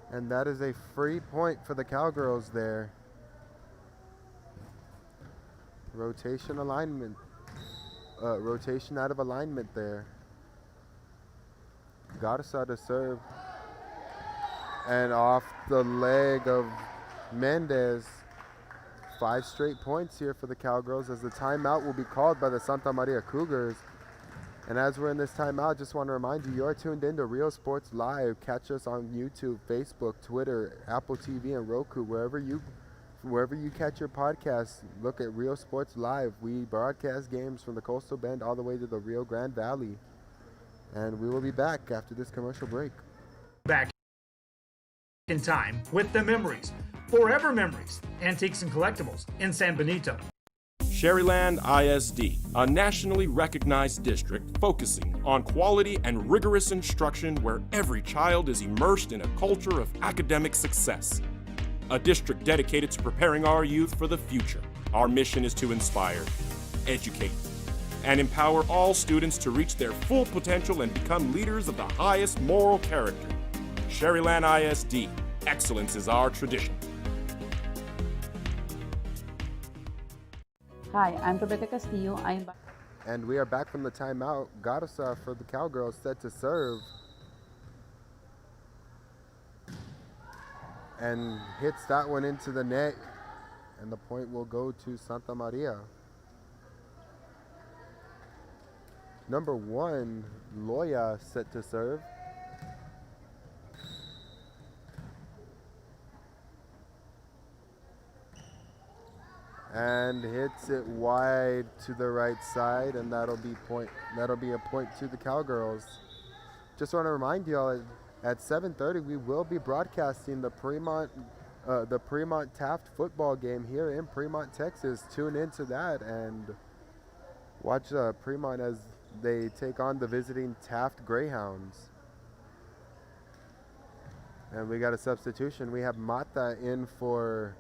And that is a free point for the Cowgirls there. Rotation alignment. Rotation out of alignment there. Garza to serve. And off the leg of Mendez. 5 straight points here for the Cowgirls, as the timeout will be called by the Santa Maria Cougars. And as we're in this timeout, just want to remind you, you're tuned in to Real Sports Live. Catch us on YouTube, Facebook, Twitter, Apple TV, and Roku. Wherever you catch your podcasts, look at Real Sports Live. We broadcast games from the Coastal Bend all the way to the Rio Grande Valley. And we will be back after this commercial break. Back in time with the memories. Forever Memories, Antiques and Collectibles in San Benito. Sherryland ISD, a nationally recognized district focusing on quality and rigorous instruction where every child is immersed in a culture of academic success. A district dedicated to preparing our youth for the future. Our mission is to inspire, educate, and empower all students to reach their full potential and become leaders of the highest moral character. Sherryland ISD, excellence is our tradition. Hi, I'm Rebecca Castillo. And we are back from the timeout. Garza for the Cowgirls set to serve. And hits that one into the net. And the point will go to Santa Maria. Number 1, Loya set to serve. And hits it wide to the right side, and that'll be a point to the Cowgirls. Just want to remind y'all, At 7:30, we will be broadcasting the Premont Taft football game here in Premont, Texas. Tune into that and watch Premont as they take on the visiting Taft Greyhounds. And we got a substitution. We have Mata in for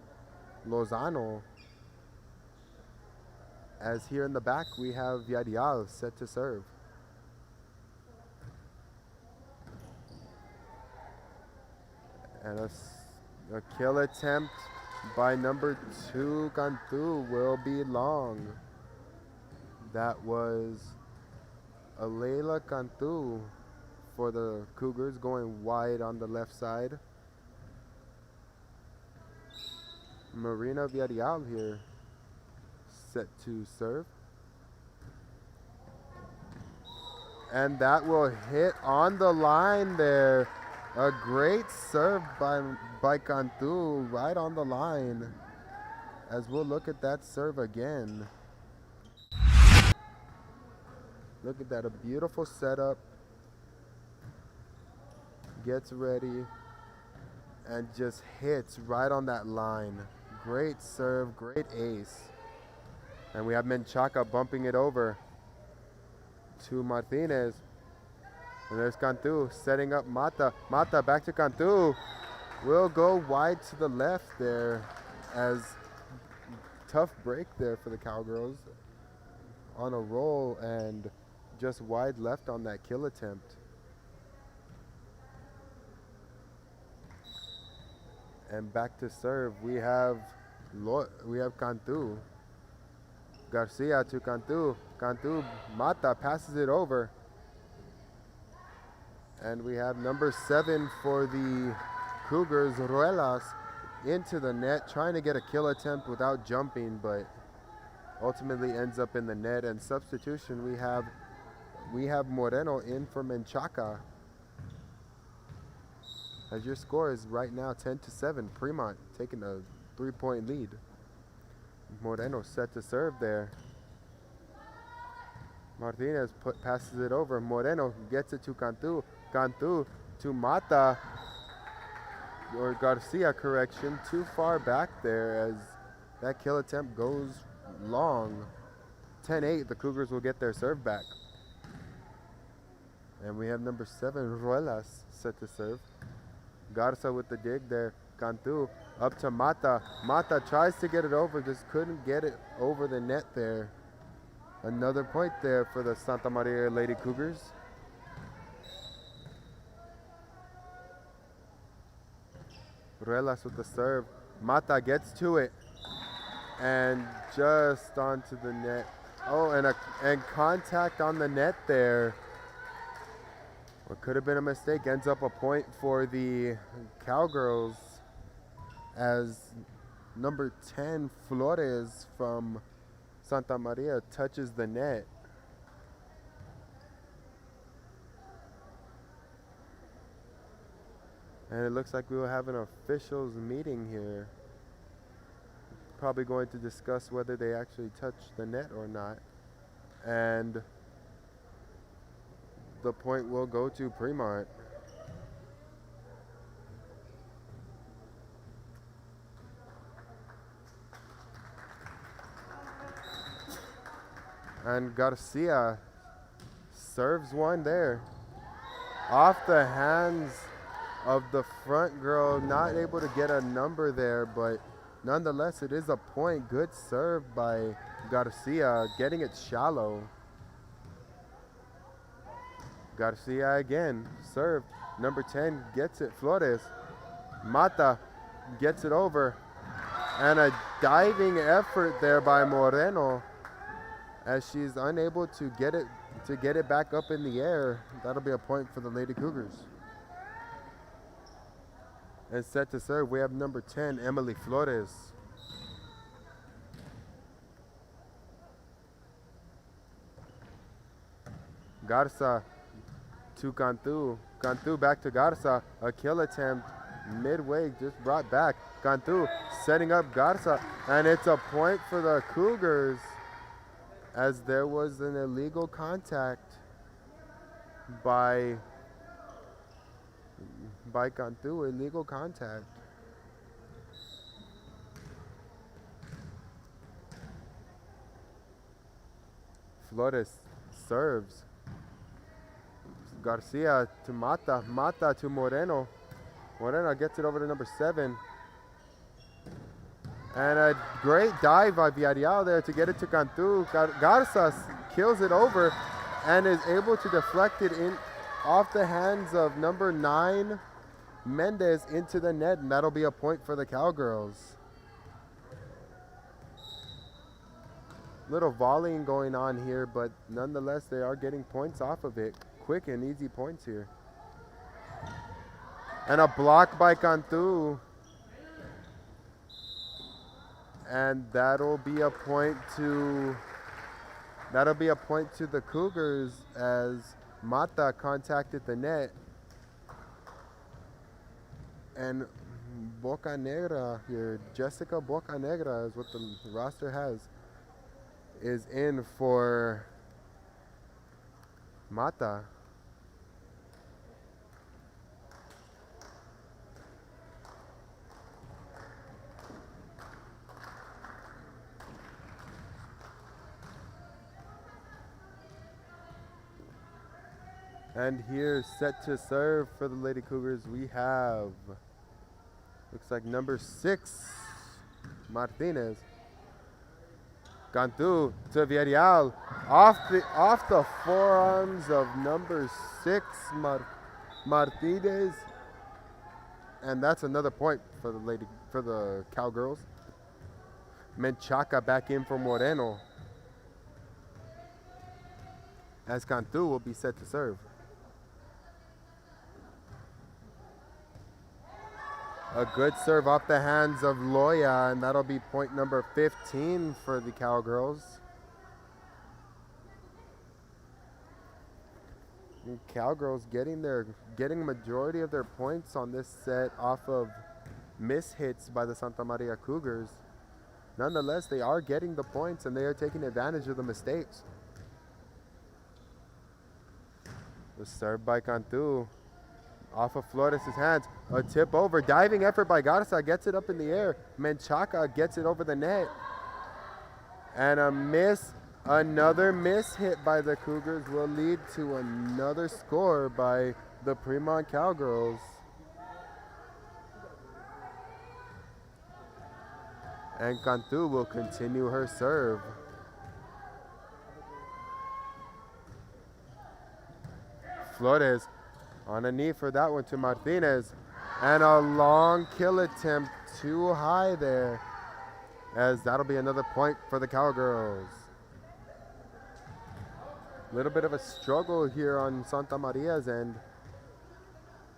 Lozano. As here in the back, we have Yadial set to serve. And a kill attempt by number 2, Cantu, will be long. That was Alela Cantu for the Cougars, going wide on the left side. Marina Villarreal here, set to serve. And that will hit on the line there. A great serve by Cantu right on the line. As we'll look at that serve again. Look at that, a beautiful setup. Gets ready and just hits right on that line. Great serve, great ace. And we have Menchaca bumping it over to Martinez. And there's Cantu setting up Mata. Mata back to Cantu. Will go wide to the left there, as tough break there for the Cowgirls on a roll, and just wide left on that kill attempt. And back to serve, we have Cantu. Garcia to Cantu. Cantu, Mata passes it over. And we have number 7 for the Cougars, Ruelas, into the net, trying to get a kill attempt without jumping, but ultimately ends up in the net. And substitution, we have Moreno in for Menchaca. As your score is right now 10-7, Premont taking a 3-point lead. Moreno set to serve there. Martinez passes it over. Moreno gets it to Cantu. Cantu to Mata, or Garcia, correction. Too far back there as that kill attempt goes long. 10-8, the Cougars will get their serve back. And we have number 7, Ruelas, set to serve. Garza with the dig there. Cantu up to Mata. Mata tries to get it over, just couldn't get it over the net there. Another point there for the Santa Maria Lady Cougars. Ruelas with the serve. Mata gets to it and just onto the net. Oh, and contact on the net there. What could have been a mistake ends up a point for the Cowgirls, as number 10, Flores from Santa Maria, touches the net. And it looks like we will have an officials meeting here. Probably going to discuss whether they actually touched the net or not. And the point will go to Premont. And Garcia serves one there. Off the hands of the front girl, not able to get a number there, but nonetheless it is a point. Good serve by Garcia, getting it shallow. Garcia again, served. Number 10 gets it, Flores. Mata gets it over. And a diving effort there by Moreno, as she's unable to get it back up in the air. That'll be a point for the Lady Cougars. And set to serve, we have number 10, Emily Flores. Garza to Cantu. Cantu back to Garza. A kill attempt midway, just brought back. Cantu setting up Garza. And it's a point for the Cougars, as there was an illegal contact by by Cantu, illegal contact. Flores serves. Garcia to Mata. Mata to Moreno. Moreno gets it over to number 7. And a great dive by Villarreal there to get it to Cantu. Garza kills it over and is able to deflect it in off the hands of number 9, Mendez, into the net, and that'll be a point for the Cowgirls. Little volleying going on here, but nonetheless, they are getting points off of it. Quick and easy points here. And a block by Cantu. And that'll be a point to the Cougars as Mata contacted the net. And Boca Negra here, Jessica Boca Negra is what the roster has, is in for Mata. And here, set to serve for the Lady Cougars, we have, looks like number 6, Martinez. Cantu to Villarreal, off the forearms of number 6, Martinez, and that's another point for the Cowgirls. Menchaca back in for Moreno, as Cantu will be set to serve. A good serve off the hands of Loya, and that'll be point number 15 for the Cowgirls. And Cowgirls getting majority of their points on this set off of mishits by the Santa Maria Cougars. Nonetheless, they are getting the points and they are taking advantage of the mistakes. The serve by Cantu. Off of Flores' hands, a tip over, diving effort by Garza, gets it up in the air. Menchaca gets it over the net. And another miss hit by the Cougars will lead to another score by the Premont Cowgirls. And Cantu will continue her serve. Flores on a knee for that one to Martinez. And a long kill attempt too high there, as that'll be another point for the Cowgirls. A little bit of a struggle here on Santa Maria's end.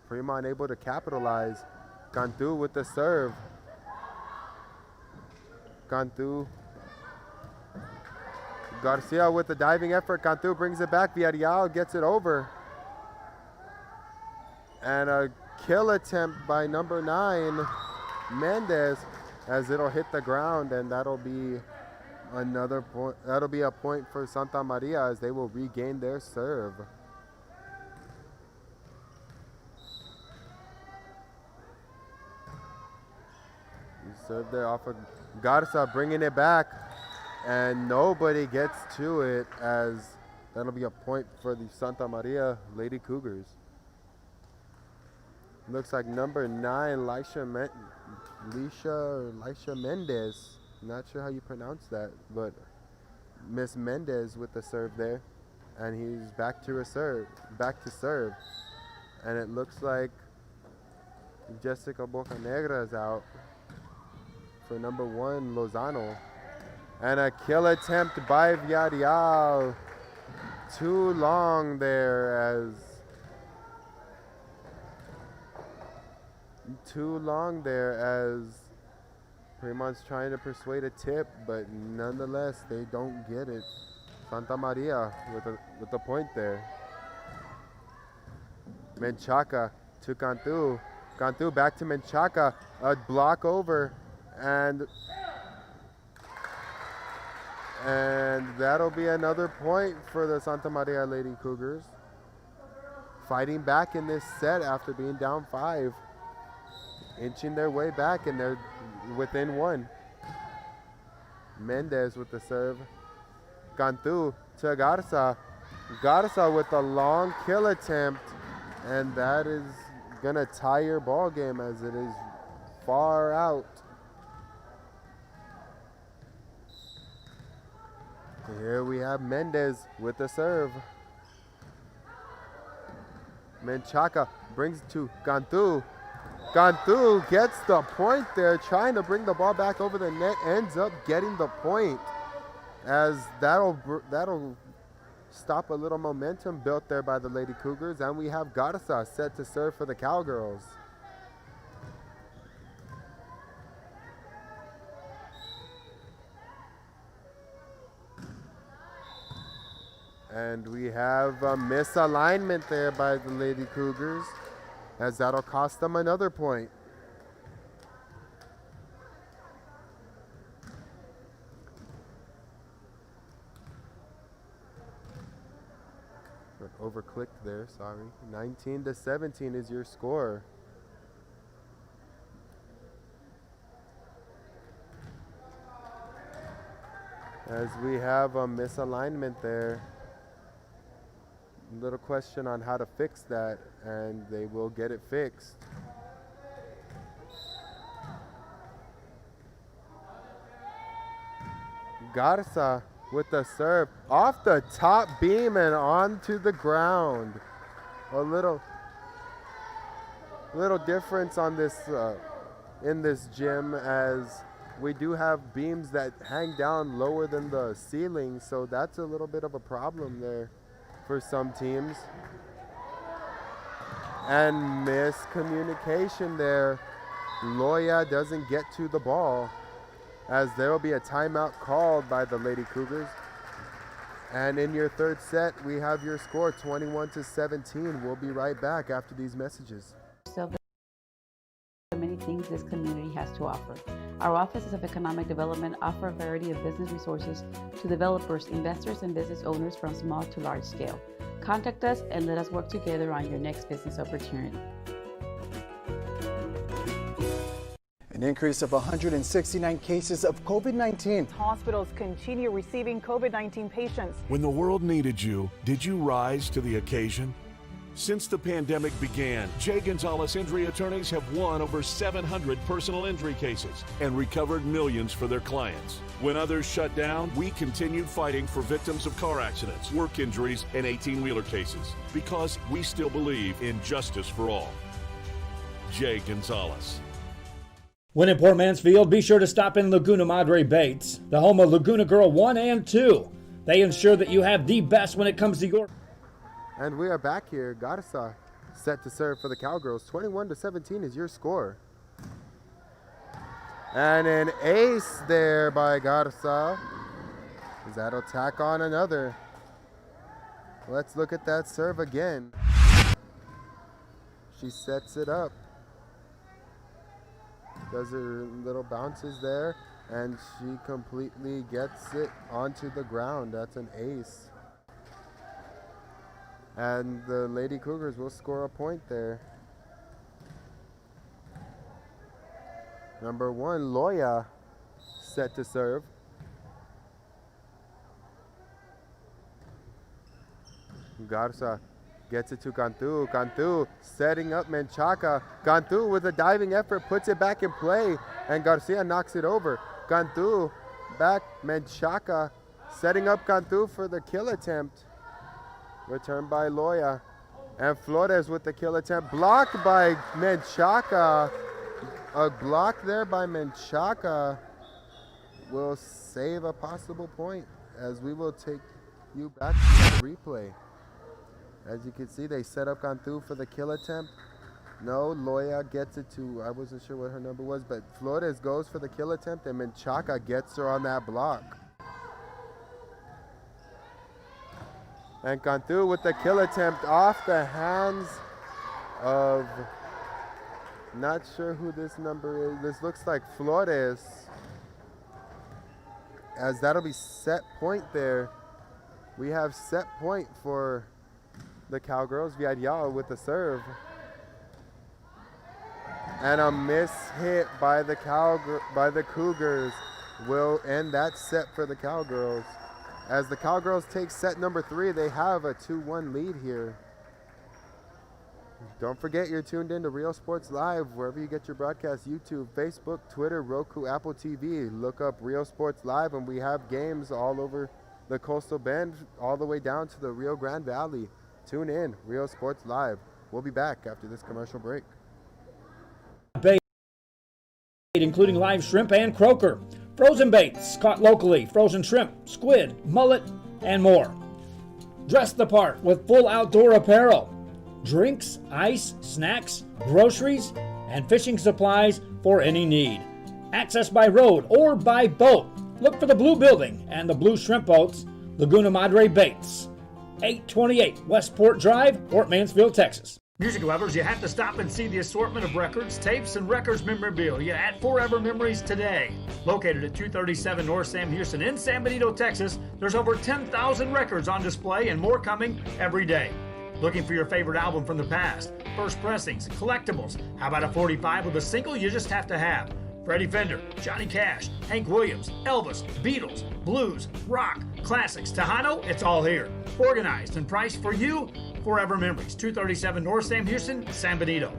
Premont able to capitalize. Cantu with the serve. Cantu. Garcia with the diving effort. Cantu brings it back. Villarreal gets it over. And a kill attempt by number 9, Mendez, as it'll hit the ground, and that'll be another point. That'll be a point for Santa Maria as they will regain their serve. Serve there off of Garza, bringing it back, and nobody gets to it, as that'll be a point for the Santa Maria Lady Cougars. Looks like number 9, Lisha Mendez. Not sure how you pronounce that, but Miss Mendez with the serve there, and he's back to serve. And it looks like Jessica Bocanegra is out for number 1, Lozano. And a kill attempt by Villarreal. Too long there, as Premont's trying to persuade a tip, but nonetheless, they don't get it. Santa Maria with the point there. Menchaca to Cantu. Cantu back to Menchaca. A block over, and that'll be another point for the Santa Maria Lady Cougars. fighting back in this set after being down 5. Inching their way back, and they're within 1. Mendez with the serve. Cantu to Garza. Garza with a long kill attempt, and that is gonna tie your ball game as it is far out. Here we have Mendez with the serve. Menchaca brings it to Cantu. Cantu gets the point there, trying to bring the ball back over the net, ends up getting the point, as that'll stop a little momentum built there by the Lady Cougars, and we have Garza set to serve for the Cowgirls. And we have a misalignment there by the Lady Cougars, as that'll cost them another point. Overclicked there, sorry. 19-17 is your score. As we have a misalignment there. Little question on how to fix that, and they will get it fixed. Garza with the serve off the top beam and onto the ground. A little difference on this in this gym, as we do have beams that hang down lower than the ceiling, so that's a little bit of a problem there for some teams. And miscommunication there. Loya doesn't get to the ball, as there will be a timeout called by the Lady Cougars. And in your third set, we have your score 21-17. We'll be right back after these messages. The many things this community has to offer. Our offices of economic development offer a variety of business resources to developers, investors, and business owners from small to large scale. Contact us and let us work together on your next business opportunity. An increase of 169 cases of COVID-19. Hospitals continue receiving COVID-19 patients. When the world needed you, did you rise to the occasion? Since the pandemic began, Jay Gonzalez Injury Attorneys have won over 700 personal injury cases and recovered millions for their clients. When others shut down, we continued fighting for victims of car accidents, work injuries, and 18-wheeler cases, because we still believe in justice for all. Jay Gonzalez. When in Port Mansfield, be sure to stop in Laguna Madre Baits, the home of Laguna Girl 1 and 2. They ensure that you have the best when it comes to your... And we are back here. Garza set to serve for the Cowgirls. 21-17 is your score. And an ace there by Garza. That'll tack on another. Let's look at that serve again. She sets it up. Does her little bounces there, and she completely gets it onto the ground. That's an ace. And the Lady Cougars will score a point there. Number 1, Loya, set to serve. Garza gets it to Cantu. Cantu setting up Menchaca. Cantu with a diving effort puts it back in play, and Garcia knocks it over. Cantu back. Menchaca setting up Cantu for the kill attempt. Returned by Loya. And Flores with the kill attempt. Blocked by Menchaca. A block there by Menchaca will save a possible point, as we will take you back to the replay. As you can see, they set up Cantu for the kill attempt. No, Loya gets it to, I wasn't sure what her number was, but Flores goes for the kill attempt, and Menchaca gets her on that block. And Cantu with the kill attempt off the hands of, not sure who this number is. This looks like Flores, as that'll be set point there. We have set point for the Cowgirls. Villarreal with the serve. And a miss hit by the Cougars will end that set for the Cowgirls. As the Cowgirls take set number 3, they have a 2-1 lead here. Don't forget you're tuned in to Real Sports Live, wherever you get your broadcast, YouTube, Facebook, Twitter, Roku, Apple TV. Look up Real Sports Live, and we have games all over the Coastal Bend, all the way down to the Rio Grande Valley. Tune in, Real Sports Live. We'll be back after this commercial break. Bait, including live shrimp and croaker. Frozen baits caught locally, frozen shrimp, squid, mullet, and more. Dress the part with full outdoor apparel. Drinks, ice, snacks, groceries, and fishing supplies for any need. Access by road or by boat. Look for the Blue Building and the Blue Shrimp Boats, Laguna Madre Baits. 828 Westport Drive, Port Mansfield, Texas. Music lovers, you have to stop and see the assortment of records, tapes, and records memorabilia at Forever Memories today. Located at 237 North Sam Houston in San Benito, Texas, there's over 10,000 records on display and more coming every day. Looking for your favorite album from the past? First pressings, collectibles. How about a 45 with a single you just have to have? Freddie Fender, Johnny Cash, Hank Williams, Elvis, Beatles, blues, rock, classics, Tejano, it's all here. Organized and priced for you. Forever Memories, 237 North Sam Houston, San Benito.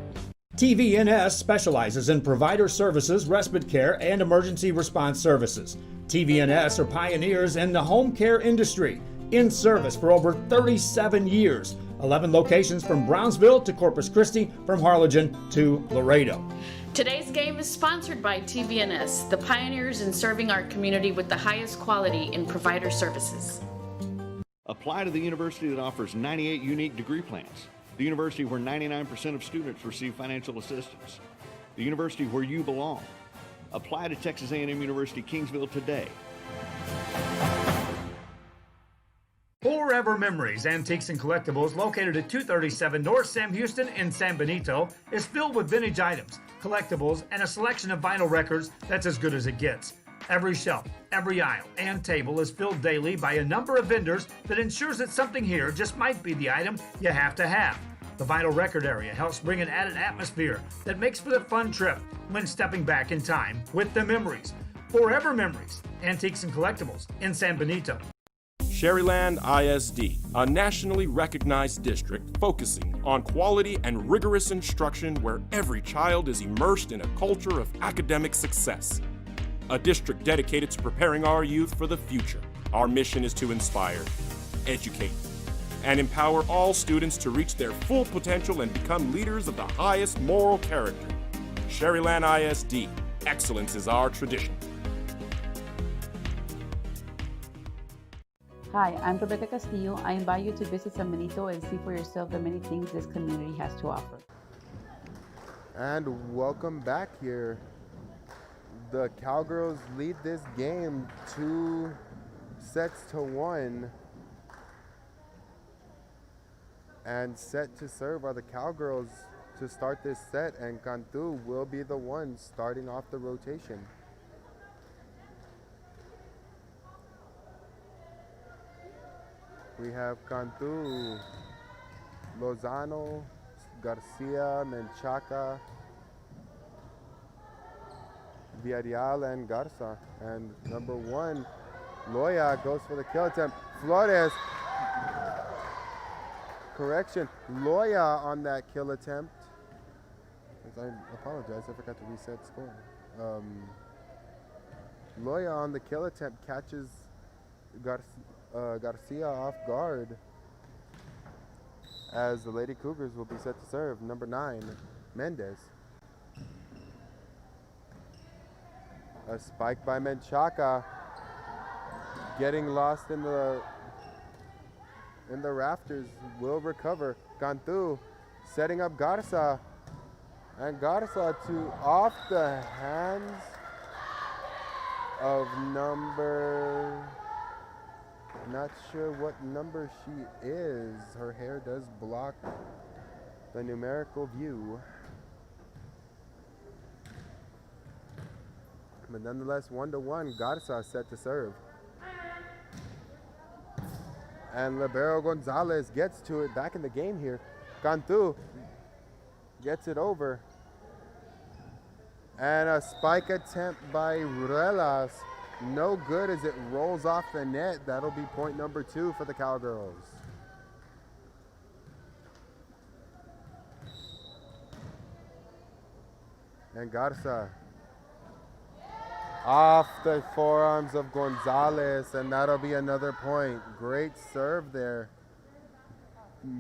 TVNS specializes in provider services, respite care, and emergency response services. TVNS are pioneers in the home care industry, in service for over 37 years. 11 locations from Brownsville to Corpus Christi, from Harlingen to Laredo. Today's game is sponsored by TVNS, the pioneers in serving our community with the highest quality in provider services. Apply to the university that offers 98 unique degree plans. The university where 99% of students receive financial assistance. The university where you belong. Apply to Texas A&M University Kingsville today. Forever Memories, Antiques and Collectibles, located at 237 North Sam Houston in San Benito, is filled with vintage items, collectibles, and a selection of vinyl records that's as good as it gets. Every shelf, every aisle, and table is filled daily by a number of vendors that ensures that something here just might be the item you have to have. The vinyl record area helps bring an added atmosphere that makes for the fun trip when stepping back in time with the memories. Forever Memories, Antiques and Collectibles in San Benito. Sherryland ISD, a nationally recognized district focusing on quality and rigorous instruction where every child is immersed in a culture of academic success. A district dedicated to preparing our youth for the future. Our mission is to inspire, educate, and empower all students to reach their full potential and become leaders of the highest moral character. Sherryland ISD, excellence is our tradition. Hi, I'm Rebecca Castillo. I invite you to visit San Benito and see for yourself the many things this community has to offer. And welcome back here. The Cowgirls lead this game 2-1. And set to serve are the Cowgirls to start this set, and Cantu will be the one starting off the rotation. We have Cantu, Lozano, Garcia, Menchaca, Villarreal, and Garza. And number 1, Loya goes for the kill attempt. Flores, correction, Loya on that kill attempt. I apologize, I forgot to reset score. Loya on the kill attempt catches Garcia off guard, as the Lady Cougars will be set to serve. Number 9, Mendez. A spike by Menchaca, getting lost in the rafters, will recover. Cantu setting up Garza, and Garza to off the hands of number, not sure what number she is. Her hair does block the numerical view. But nonetheless, 1-1, Garza set to serve. And Libero Gonzalez gets to it back in the game here. Cantu gets it over. And a spike attempt by Ruelas. No good as it rolls off the net. That'll be point number 2 for the Cowgirls. And Garza off the forearms of Gonzalez, and that'll be another point. Great serve there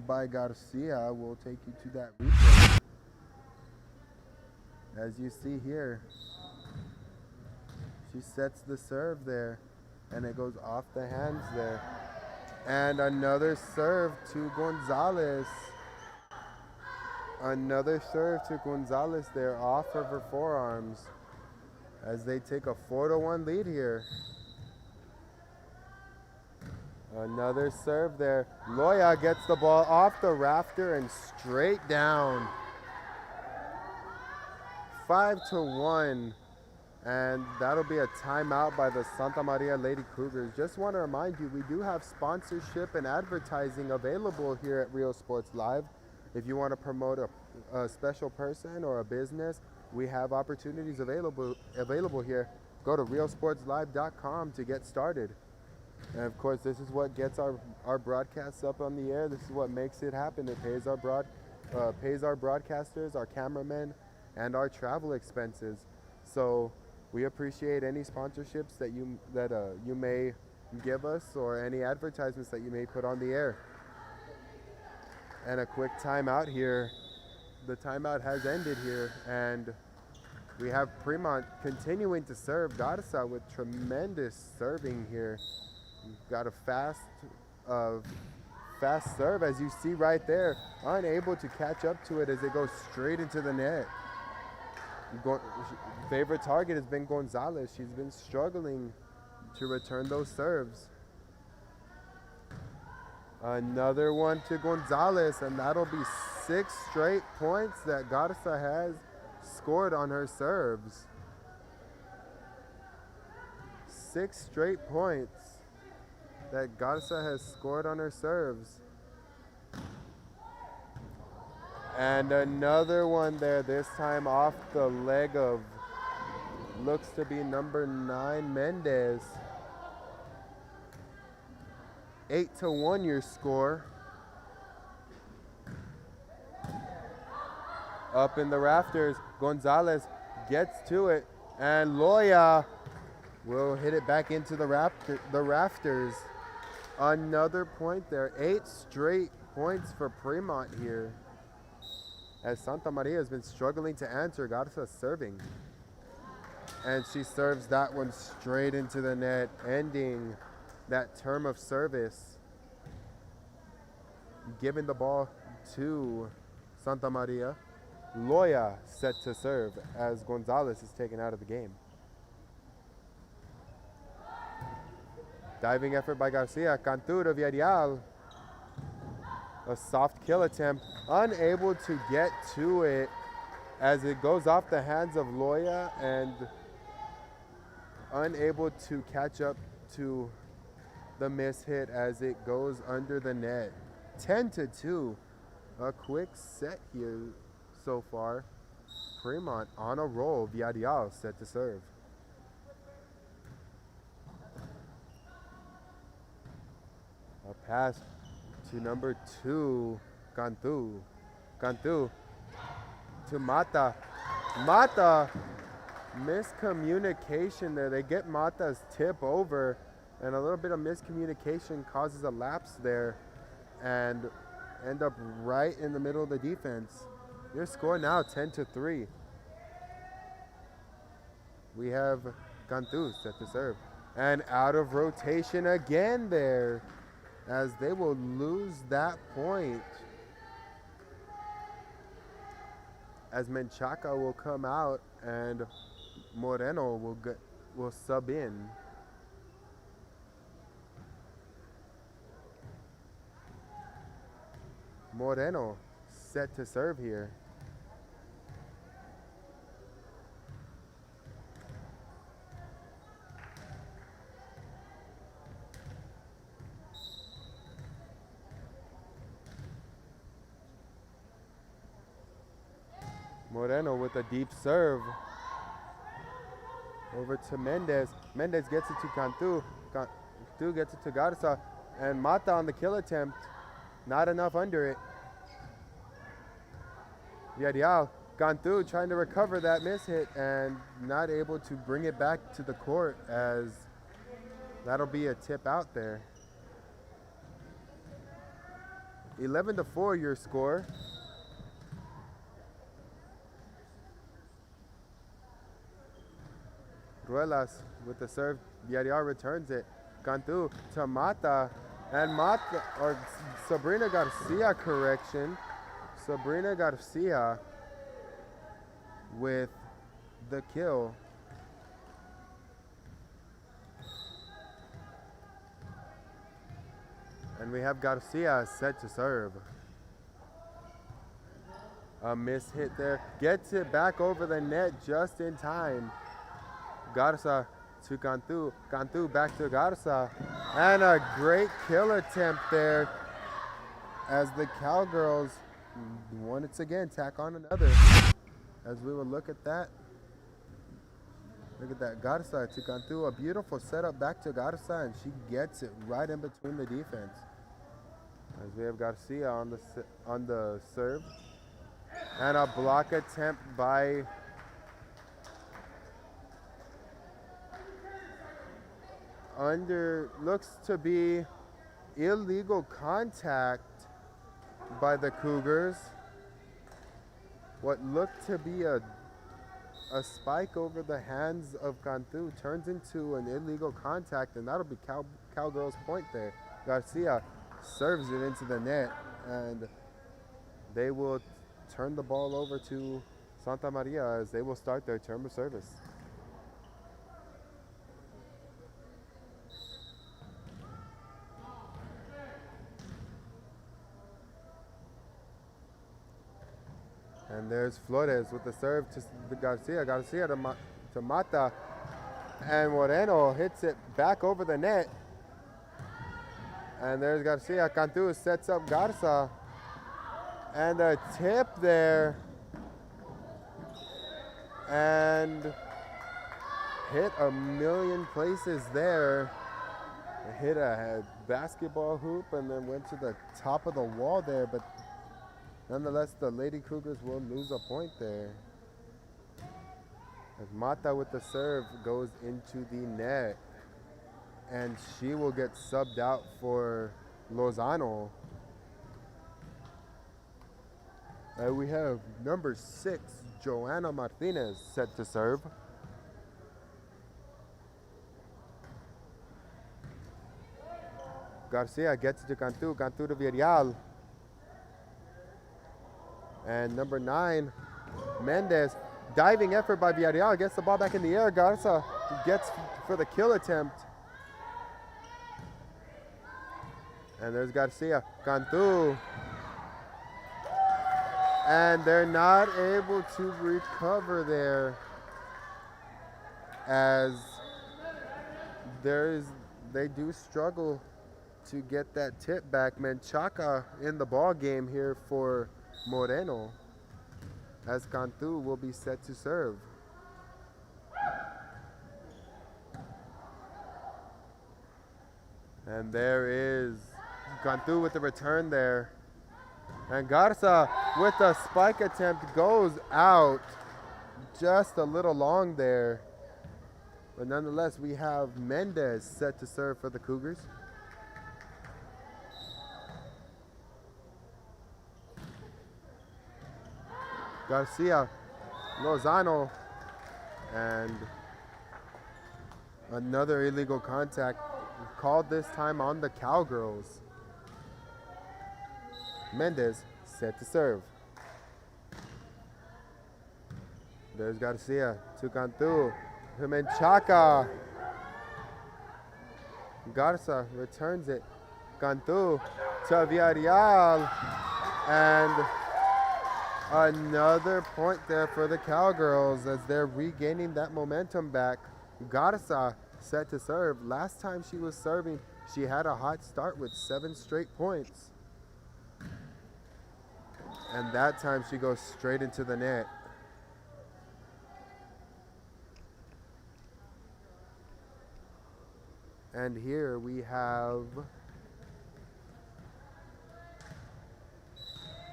by Garcia. We'll take you to that replay. As you see here, she sets the serve there, and it goes off the hands there. And another serve to Gonzalez. Another serve to Gonzalez there off of her forearms as they take a 4-1 lead here. Another serve there. Loya gets the ball off the rafter and straight down. 5-1. And that'll be a timeout by the Santa Maria Lady Cougars. Just want to remind you, we do have sponsorship and advertising available here at Real Sports Live. If you want to promote a special person or a business, we have opportunities available here. Go to realsportslive.com to get started. And of course, this is what gets our broadcasts up on the air. This is what makes it happen. It pays our broadcasters, our cameramen, and our travel expenses. So we appreciate any sponsorships that you may give us, or any advertisements that you may put on the air. And a quick timeout here. The timeout has ended here, and we have Premont continuing to serve. Garza with tremendous serving here. Got a fast serve, as you see right there. Unable to catch up to it as it goes straight into the net. Favorite target has been Gonzalez. She's been struggling to return those serves. Another one to Gonzalez, and that'll be 6 straight points that Garza has scored on her serves. 6 straight points that Garza has scored on her serves. And another one there, this time off the leg of, looks to be number 9, Mendez. 8-1 your score. Up in the rafters, Gonzalez gets to it, and Loya will hit it back into the rafters. Another point there. 8 straight points for Premont here, as Santa Maria has been struggling to answer. Garza serving, and she serves that one straight into the net, ending that term of service, giving the ball to Santa Maria. Loya set to serve as Gonzalez is taken out of the game. Diving effort by Garcia. Cantu to Villarreal. A soft kill attempt. Unable to get to it as it goes off the hands of Loya, and unable to catch up to the miss hit as it goes under the net. 10-2. A quick set here so far. Premont on a roll. Villarreal set to serve. A pass to number 2, Cantu. Cantu to Mata. Mata, miscommunication there. They get Mata's tip over, and a little bit of miscommunication causes a lapse there, and end up right in the middle of the defense. Your score now 10-3. We have Cantu set to serve. And out of rotation again there, as they will lose that point, as Menchaca will come out and Moreno will sub in. Moreno set to serve here. Moreno with a deep serve. Over to Mendez. Mendez gets it to Cantu. Cantu gets it to Garza. And Mata on the kill attempt. Not enough under it. Villarreal. Cantu trying to recover that miss hit and not able to bring it back to the court, as that'll be a tip out there. 11-4 your score. Ruelas with the serve. Villarreal returns it. Cantu to Mata. And Mata, or Sabrina Garcia, correction. Sabrina Garcia with the kill. And we have Garcia set to serve. A miss hit there. Gets it back over the net just in time. Garza to Cantu. Cantu back to Garza. And a great kill attempt there as the Cowgirls once again tack on another. As we will look at that. Look at that. Garza to Cantu. A beautiful setup back to Garza, and she gets it right in between the defense. As we have Garcia on the serve. And a block attempt by looks to be illegal contact by the Cougars. What looked to be a spike over the hands of Cantu turns into an illegal contact, and that'll be Cowgirls' point there. Garcia serves it into the net, and they will turn the ball over to Santa Maria as they will start their term of service. And there's Flores with the serve to Garcia. Garcia to Mata. And Moreno hits it back over the net. And there's Garcia. Cantu sets up Garza. And a tip there. And hit a million places there. It hit a basketball hoop and then went to the top of the wall there. But nonetheless, the Lady Cougars will lose a point there. As Mata with the serve goes into the net. And she will get subbed out for Lozano. We have number 6, Joanna Martinez, set to serve. Garcia gets it to Cantu. Cantu to Villarreal. And number 9, Mendez. Diving effort by Villarreal. Gets the ball back in the air. Garza gets for the kill attempt. And there's Garcia. Cantu. And they're not able to recover there, as they do struggle to get that tip back. Menchaca in the ball game here for Moreno, as Cantu will be set to serve. And there is Cantu with the return there. And Garza with the spike attempt goes out just a little long there. But nonetheless, we have Mendez set to serve for the Cougars. Garcia, Lozano, and another illegal contact called this time on the Cowgirls. Mendez set to serve. There's Garcia to Cantu, to Menchaca. Garza returns it. Cantu to Villarreal. And another point there for the Cowgirls as they're regaining that momentum back. Garza set to serve. Last time she was serving, she had a hot start with 7 straight points. And that time she goes straight into the net. And here we have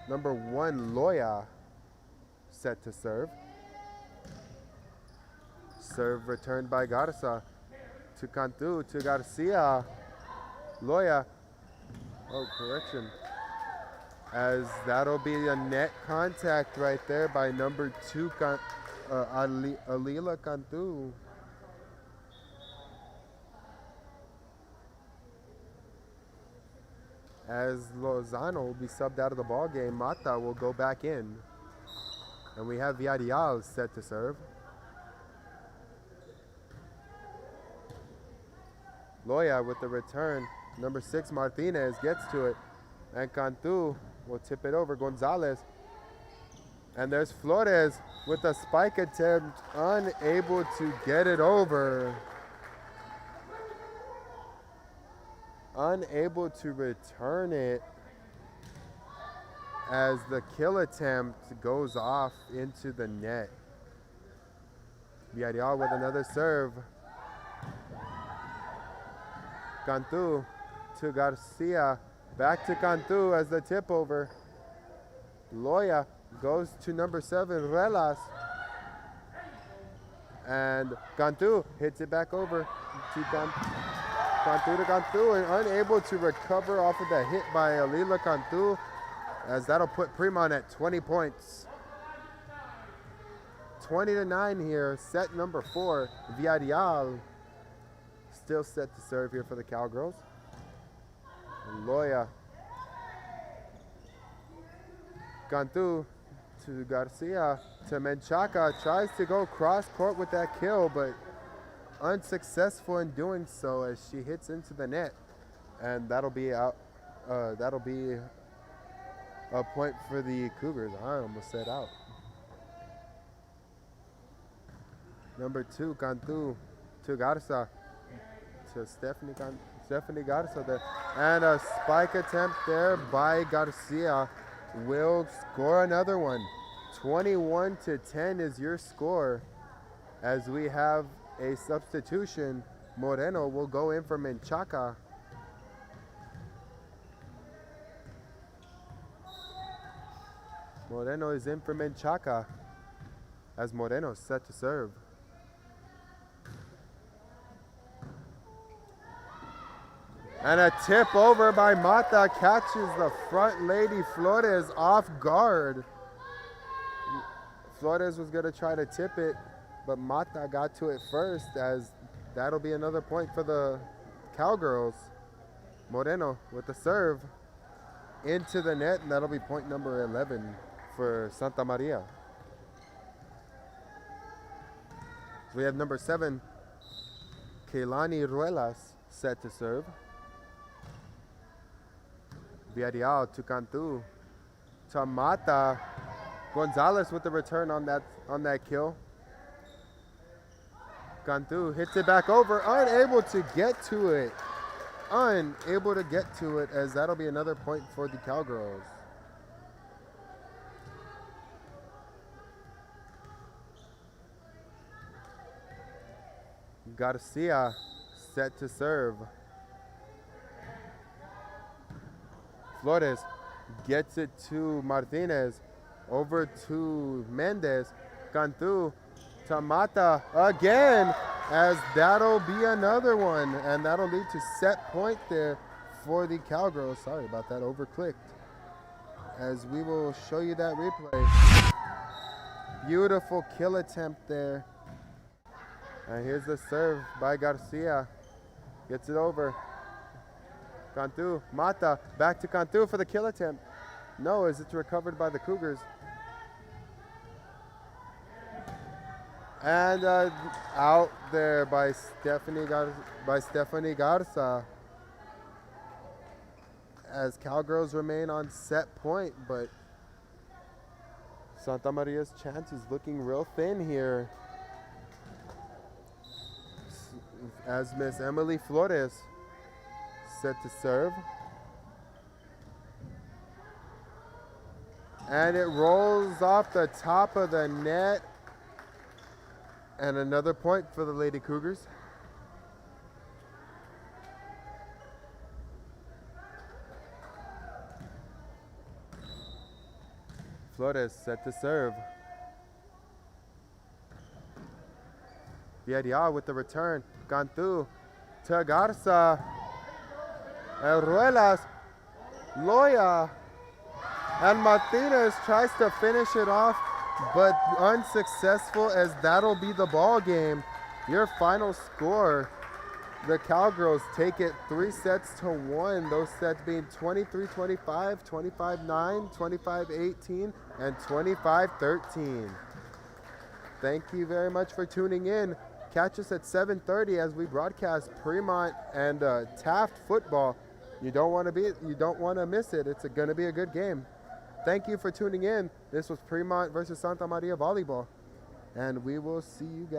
number 1, Loya, set to serve. Serve returned by Garza to Cantu to Garcia. Loya, oh, correction. As that'll be a net contact right there by number 2, Alila Cantu. As Lozano will be subbed out of the ball game, Mata will go back in. And we have Villarreal set to serve. Loya with the return. Number 6, Martinez gets to it. And Cantu will tip it over. Gonzalez. And there's Flores with a spike attempt, unable to get it over. Unable to return it as the kill attempt goes off into the net. Villarreal with another serve. Cantu to Garcia. Back to Cantu as the tip over. Loya goes to number 7, Relas. And Cantu hits it back over to Cantu, and unable to recover off of that hit by Alila Cantu, as that'll put Premont at 20 points. 20-9 here, set number 4. Villarreal still set to serve here for the Cowgirls. Loya. Cantu to Garcia to Menchaca, tries to go cross court with that kill, but unsuccessful in doing so as she hits into the net, and that'll be out. That'll be a point for the Cougars. I almost said out. Number 2, Cantu to Garza to Stephanie Garza there, and a spike attempt there by Garcia will score another one. 21-10 is your score, as we have a substitution. Moreno will go in for Menchaca. Moreno is in for Menchaca, as Moreno is set to serve. And a tip over by Mata catches the front lady Flores off guard. Flores was going to try to tip it, but Mata got to it first, as that'll be another point for the Cowgirls. Moreno with the serve into the net, and that'll be point number 11 for Santa Maria. We have number 7, Keilani Ruelas, set to serve. Villarreal to Cantu to Mata. Gonzalez with the return on that kill. Cantu hits it back over, unable to get to it. Unable to get to it, as that'll be another point for the Cowgirls. Garcia set to serve. Flores gets it to Martinez, over to Mendez. Cantu to Mata again, as that'll be another one, and that'll lead to set point there for the Cowgirls. Sorry about that, overclicked. As we will show you that replay. Beautiful kill attempt there. And here's the serve by Garcia. Gets it over. Cantu, Mata, back to Cantu for the kill attempt. No, as it's recovered by the Cougars. And out there by Stephanie Garza. As Cowgirls remain on set point, but Santa Maria's chance is looking real thin here. As Miss Emily Flores set to serve. And it rolls off the top of the net. And another point for the Lady Cougars. Flores set to serve. Villarreal with the return. Gone through to Garza. Ruelas. Loya. And Martinez tries to finish it off, but unsuccessful, as that'll be the ball game. Your final score, the Cowgirls take it 3-1. Those sets being 23-25, 25-9, 25-18, and 25-13. Thank you very much for tuning in. Catch us at 7:30 as we broadcast Premont and Taft football. You don't want to miss it. It's going to be a good game. Thank you for tuning in. This was Premont versus Santa Maria Volleyball, and we will see you guys.